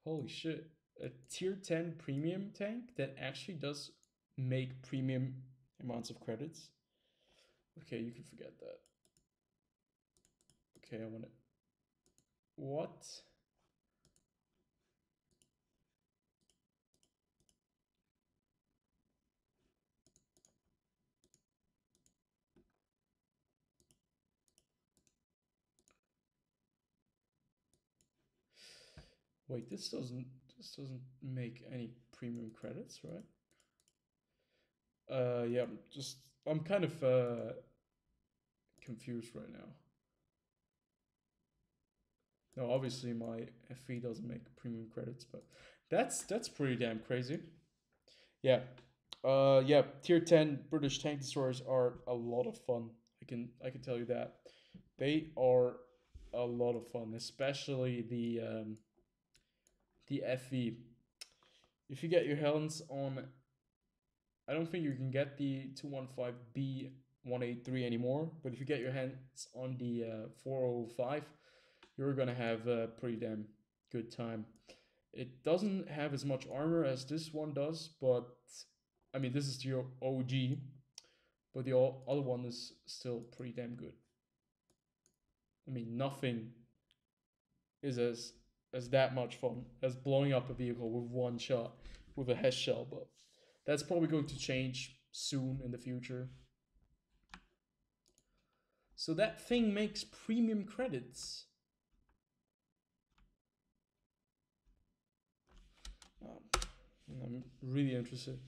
Holy shit. A tier 10 premium tank that actually does make premium amounts of credits. Okay, you can forget that. Okay, I want it. What? Wait, this doesn't make any premium credits, right? Yeah, I'm kind of confused right now. No, obviously my FE doesn't make premium credits, but that's pretty damn crazy. Yeah. Yeah, tier 10 British tank destroyers are a lot of fun. I can tell you that. They are a lot of fun, especially the FE. If you get your hands on, I don't think you can get the 215B 183 anymore, but if you get your hands on the 405, you're gonna have a pretty damn good time. It doesn't have as much armor as this one does, but I mean, this is your OG, but the other one is still pretty damn good. I mean, nothing is as that much fun as blowing up a vehicle with one shot with a HESH shell, but that's probably going to change soon in the future. So that thing makes premium credits. I'm really interested.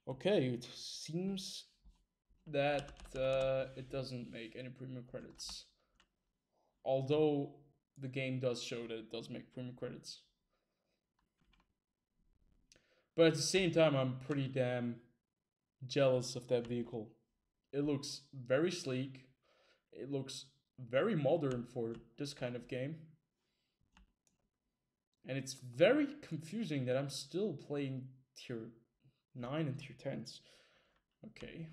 Okay, it seems that it doesn't make any premium credits. Although the game does show that it does make premium credits. But at the same time, I'm pretty damn jealous of that vehicle. It looks very sleek. It looks very modern for this kind of game. And it's very confusing that I'm still playing tier 9 and tier 10s. Okay.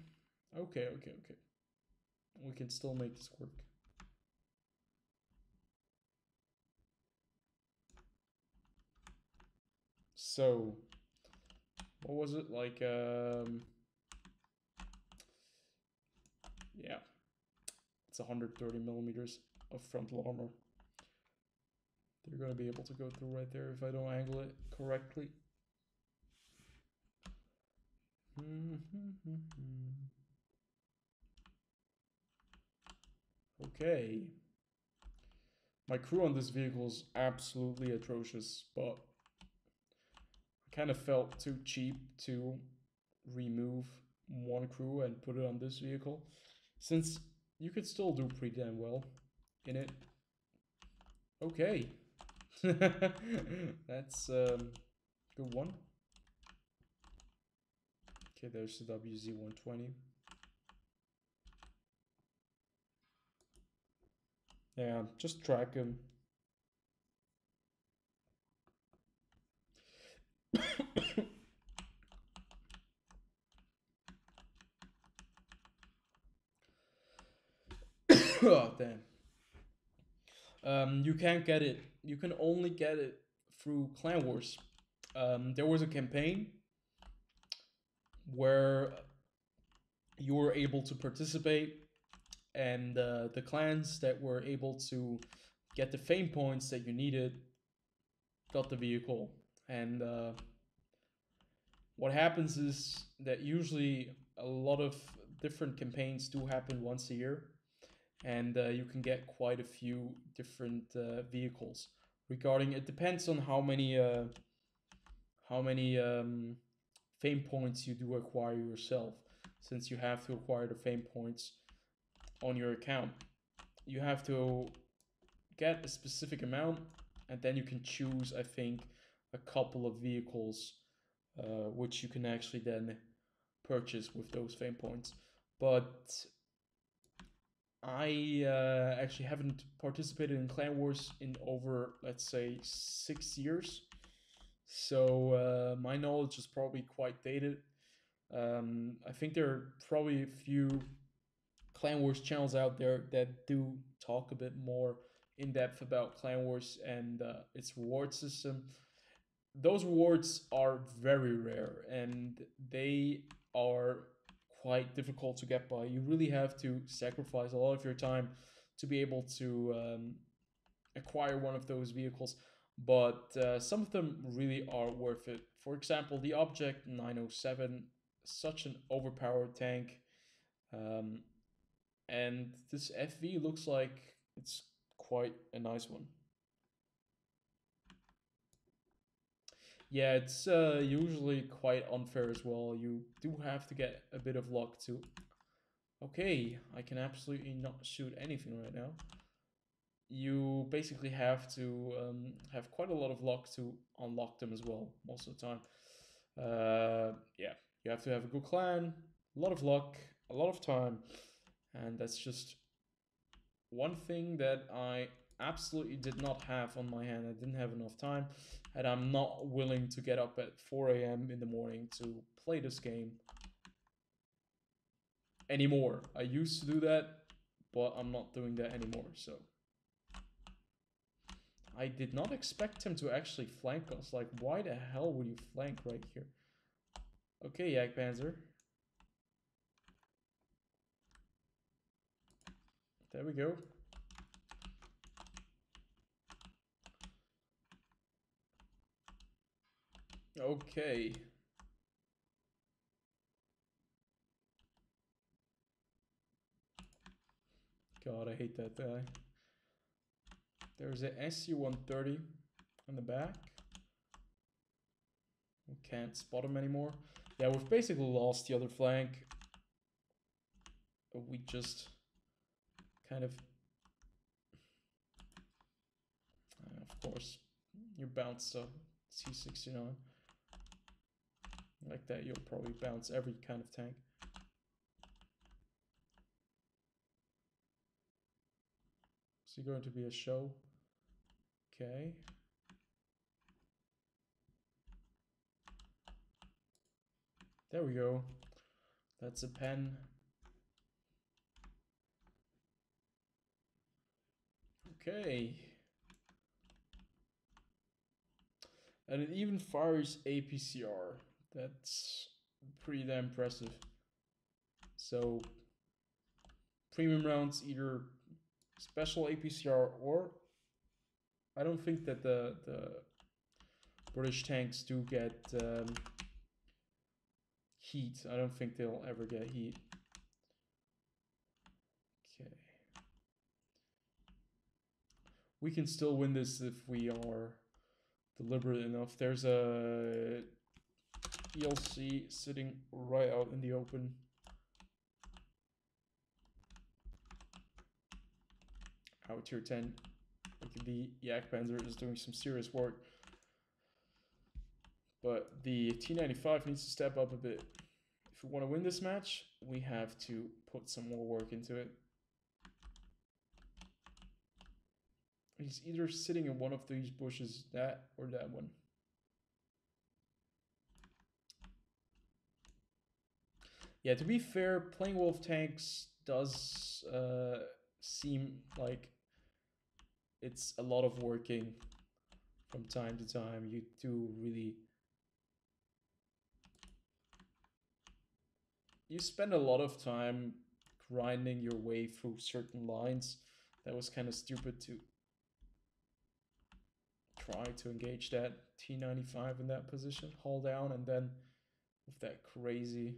Okay. We can still make this work. So, what was it like? Yeah, it's 130 millimeters of frontal armor. They're gonna be able to go through right there if I don't angle it correctly. Okay. My crew on this vehicle is absolutely atrocious, but I kind of felt too cheap to remove one crew and put it on this vehicle, since you could still do pretty damn well in it. Okay. That's good one. Okay, there's the WZ-120. Yeah, just track him. Oh, damn. You can't get it. You can only get it through Clan Wars. There was a campaign where you were able to participate, and the clans that were able to get the fame points that you needed got the vehicle. And what happens is that usually a lot of different campaigns do happen once a year, and you can get quite a few different vehicles. Regarding it depends on how many fame points you do acquire yourself, since you have to acquire the fame points on your account. You have to get a specific amount, and then you can choose, I think, a couple of vehicles, which you can actually then purchase with those fame points. But I actually haven't participated in Clan Wars in over, let's say, 6 years. So my knowledge is probably quite dated. I think there are probably a few Clan Wars channels out there that do talk a bit more in depth about Clan Wars and its reward system. Those rewards are very rare and they are quite difficult to get by. You really have to sacrifice a lot of your time to be able to acquire one of those vehicles, but some of them really are worth it. For example, the Object 907, such an overpowered tank. Um, and this FV looks like it's quite a nice one. Yeah, it's usually quite unfair as well. You do have to get a bit of luck too. Okay, I can absolutely not shoot anything right now. You basically have to have quite a lot of luck to unlock them as well, most of the time. Yeah, you have to have a good clan, a lot of luck, a lot of time, and that's just one thing that I absolutely did not have on my hand. I didn't have enough time, and I'm not willing to get up at 4 a.m. in the morning to play this game anymore. I used to do that, but I'm not doing that anymore, so. I did not expect him to actually flank us. Like, why the hell would you flank right here? Okay, Jagdpanzer. There we go. Okay. God, I hate that guy. There's a SU-130 in the back. We can't spot him anymore. Yeah, we've basically lost the other flank. We just kind of... of course, you bounce a C69. Like that, you'll probably bounce every kind of tank. Is he going to be a show? Okay. There we go. That's a pen. Okay. And it even fires APCR. That's pretty damn impressive. So, premium rounds, either special APCR or... I don't think that the British tanks do get heat. I don't think they'll ever get heat. Okay. We can still win this if we are deliberate enough. There's a ELC sitting right out in the open. Our tier 10. The Jagdpanzer is doing some serious work. But the T95 needs to step up a bit. If we want to win this match, we have to put some more work into it. He's either sitting in one of these bushes, that or that one. Yeah, to be fair, playing Wolf Tanks does seem like it's a lot of working from time to time. You do really... You spend a lot of time grinding your way through certain lines. That was kind of stupid to try to engage that T95 in that position, haul down, and then with that crazy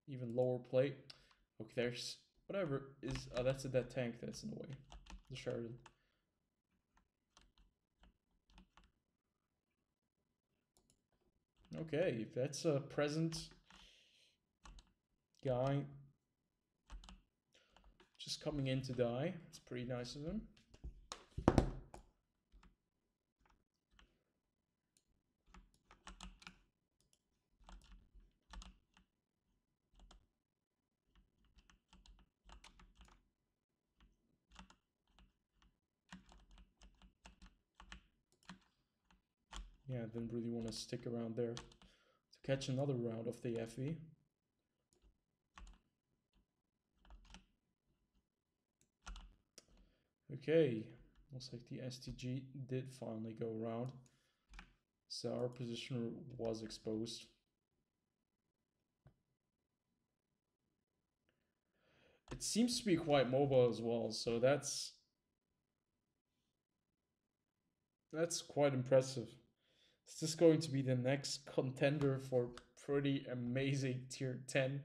even lower plate. Okay, there's whatever is that's that tank that's in the way. The Sheridan. Okay, if that's a present guy just coming in to die, it's pretty nice of him. Yeah, I didn't really want to stick around there to catch another round of the FV. Okay, looks like the STG did finally go around. So our positioner was exposed. It seems to be quite mobile as well, so that's quite impressive. Is this going to be the next contender for pretty amazing tier 10?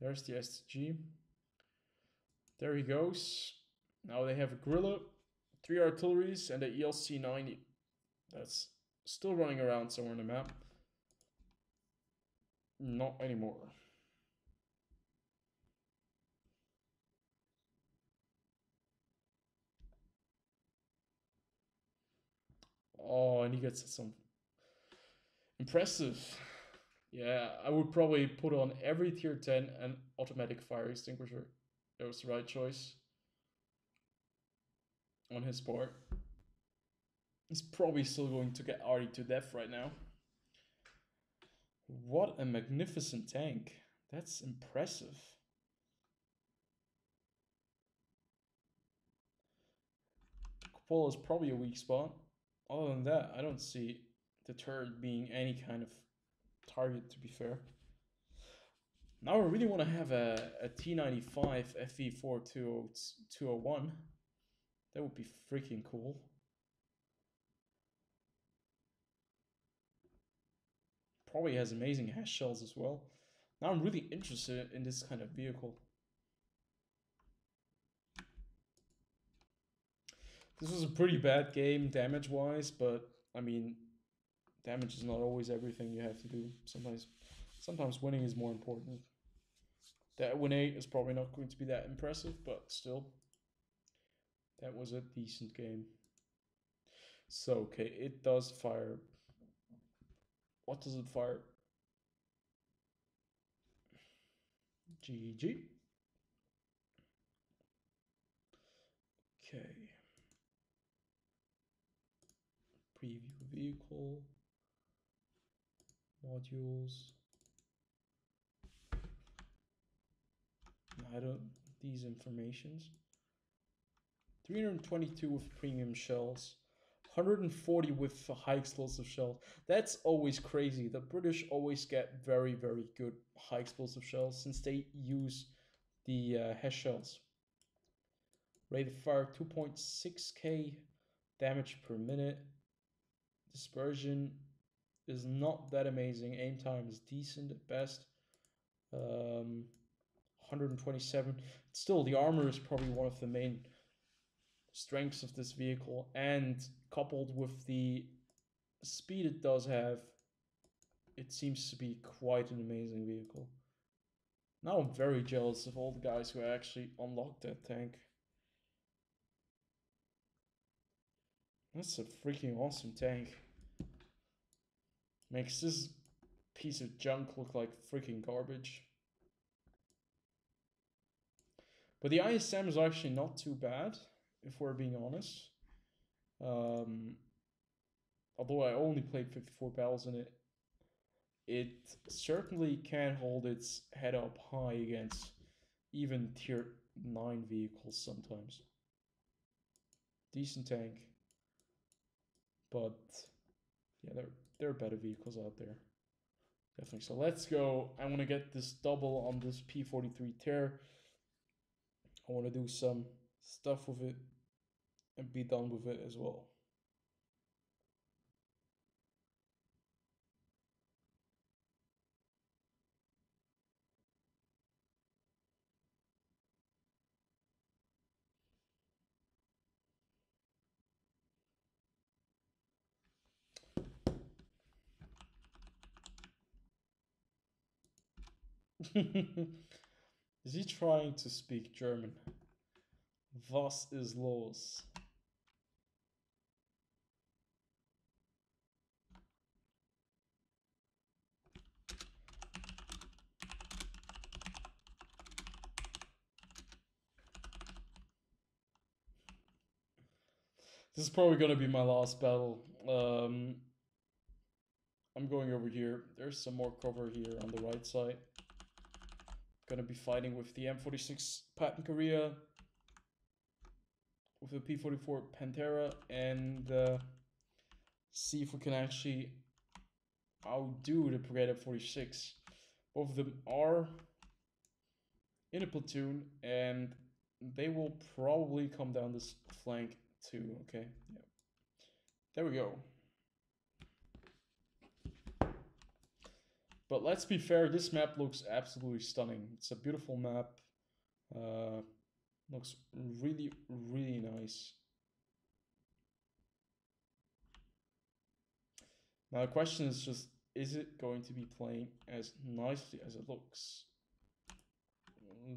There's the STG. There he goes. Now they have a Gorilla, 3 artilleries, and a ELC 90. That's still running around somewhere on the map. Not anymore. Oh, and he gets some impressive. Yeah, I would probably put on every tier 10 an automatic fire extinguisher. That was the right choice on his part. He's probably still going to get Artie to death right now. What a magnificent tank. That's impressive. Cupola is probably a weak spot. Other than that, I don't see the turret being any kind of target, to be fair. Now I really want to have a T95 FV4 201. That would be freaking cool. Probably has amazing hash shells as well. Now I'm really interested in this kind of vehicle. This was a pretty bad game damage-wise, but I mean, damage is not always everything you have to do. Sometimes winning is more important. That win 8 is probably not going to be that impressive, but still, that was a decent game. So, okay, it does fire. What does it fire? GG. Okay. Preview vehicle. Modules. I don't, these informations. 322 with premium shells. 140 with high explosive shells. That's always crazy. The British always get very, very good high explosive shells since they use the HESH shells. Rate of fire 2.6k damage per minute. Dispersion is not that amazing. Aim time is decent at best. 127. Still, the armor is probably one of the main strengths of this vehicle, and coupled with the speed it does have, it seems to be quite an amazing vehicle. Now I'm very jealous of all the guys who actually unlocked that tank. That's a freaking awesome tank. Makes this piece of junk look like freaking garbage. But the ISM is actually not too bad, if we're being honest. Although I only played 54 battles in it, it certainly can hold its head up high against even tier 9 vehicles sometimes. Decent tank. But yeah, there are better vehicles out there. Definitely. So let's go. I want to get this double on this P43 tear. I want to do some stuff with it and be done with it as well. Is he trying to speak German? Was ist los? This is probably gonna be my last battle. I'm going over here. There's some more cover here on the right side. Gonna be fighting with the M46 Patton Korea, with the P44 Pantera, and see if we can actually outdo the Brigade 46. Both of them are in a platoon, and they will probably come down this flank too. Okay, yeah. There we go. But let's be fair, this map looks absolutely stunning. It's a beautiful map. Looks really, really nice. Now the question is just, is it going to be playing as nicely as it looks?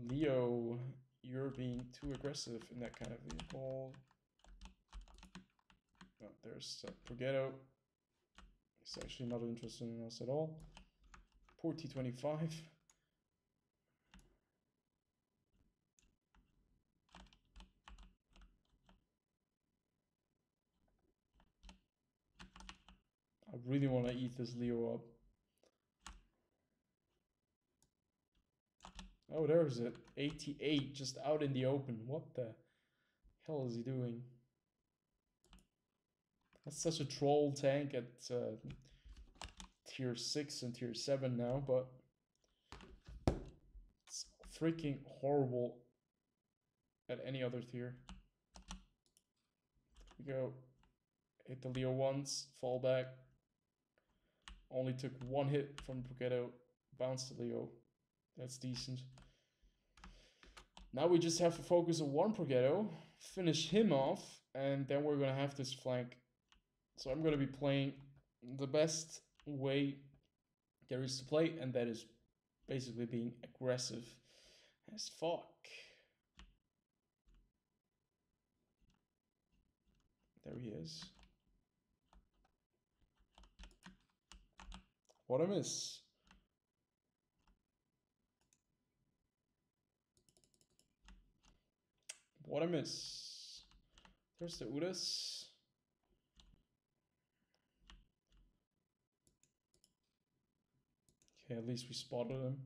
Leo, you're being too aggressive in that kind of vehicle. Oh, there's Progetto. He's actually not interested in us at all. Poor T25. I really want to eat this Leo up. Oh, there's it. 88 just out in the open. What the hell is he doing? That's such a troll tank at tier 6 and tier 7 now, but it's freaking horrible at any other tier. We go. Hit the Leo once, fall back. Only took one hit from Progetto. Bounced the Leo. That's decent. Now we just have to focus on one Progetto, finish him off, and then we're gonna have this flank. So I'm gonna be playing the best way there is to play, and that is basically being aggressive as fuck. There he is. What a miss. What a miss. There's the Udas. Okay, at least we spotted him.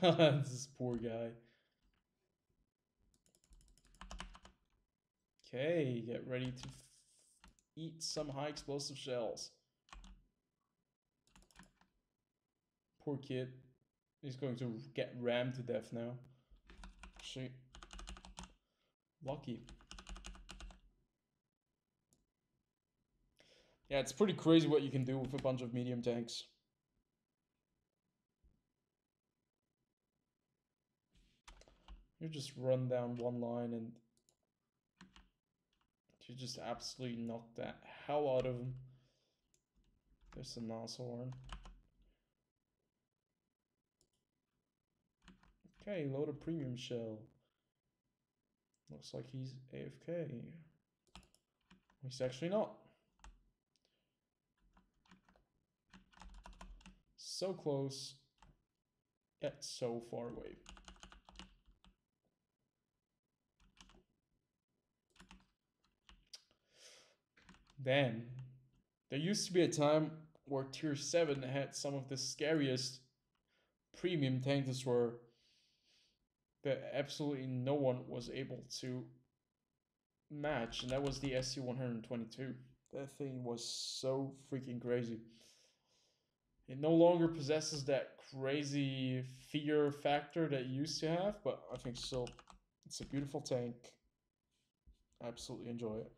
This poor guy. Okay, get ready to eat some high explosive shells. Poor kid. He's going to get rammed to death now. Actually, lucky. Yeah, it's pretty crazy what you can do with a bunch of medium tanks. You just run down one line and you just absolutely knock that hell out of him. There's the Nashorn. Okay, load a premium shell. Looks like he's AFK. He's actually not. So close, yet so far away. Then, there used to be a time where tier 7 had some of the scariest premium tank destroyer that absolutely no one was able to match, and that was the SC-122. That thing was so freaking crazy. It no longer possesses that crazy fear factor that it used to have, but I think still it's a beautiful tank. I absolutely enjoy it.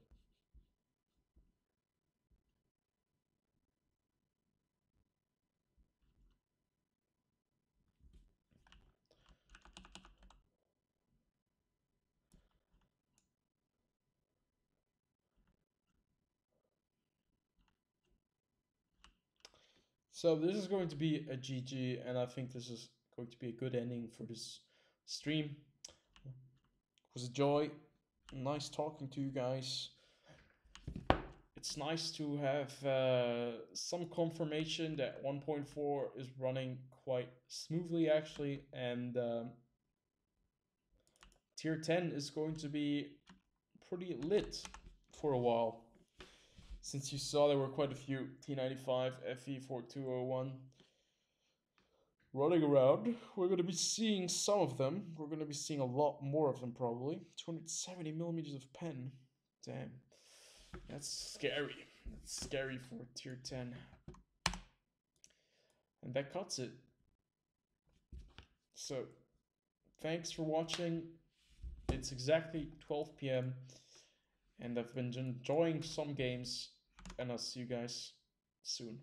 So this is going to be a GG, and I think this is going to be a good ending for this stream. It was a joy. Nice talking to you guys. It's nice to have some confirmation that 1.4 is running quite smoothly actually, and tier 10 is going to be pretty lit for a while. Since you saw there were quite a few T95 FE4201 running around, we're going to be seeing some of them. We're going to be seeing a lot more of them probably. 270 millimeters of pen. Damn. That's scary. That's scary for tier 10. And that cuts it. So, thanks for watching. It's exactly 12 p.m. and I've been enjoying some games, and I'll see you guys soon.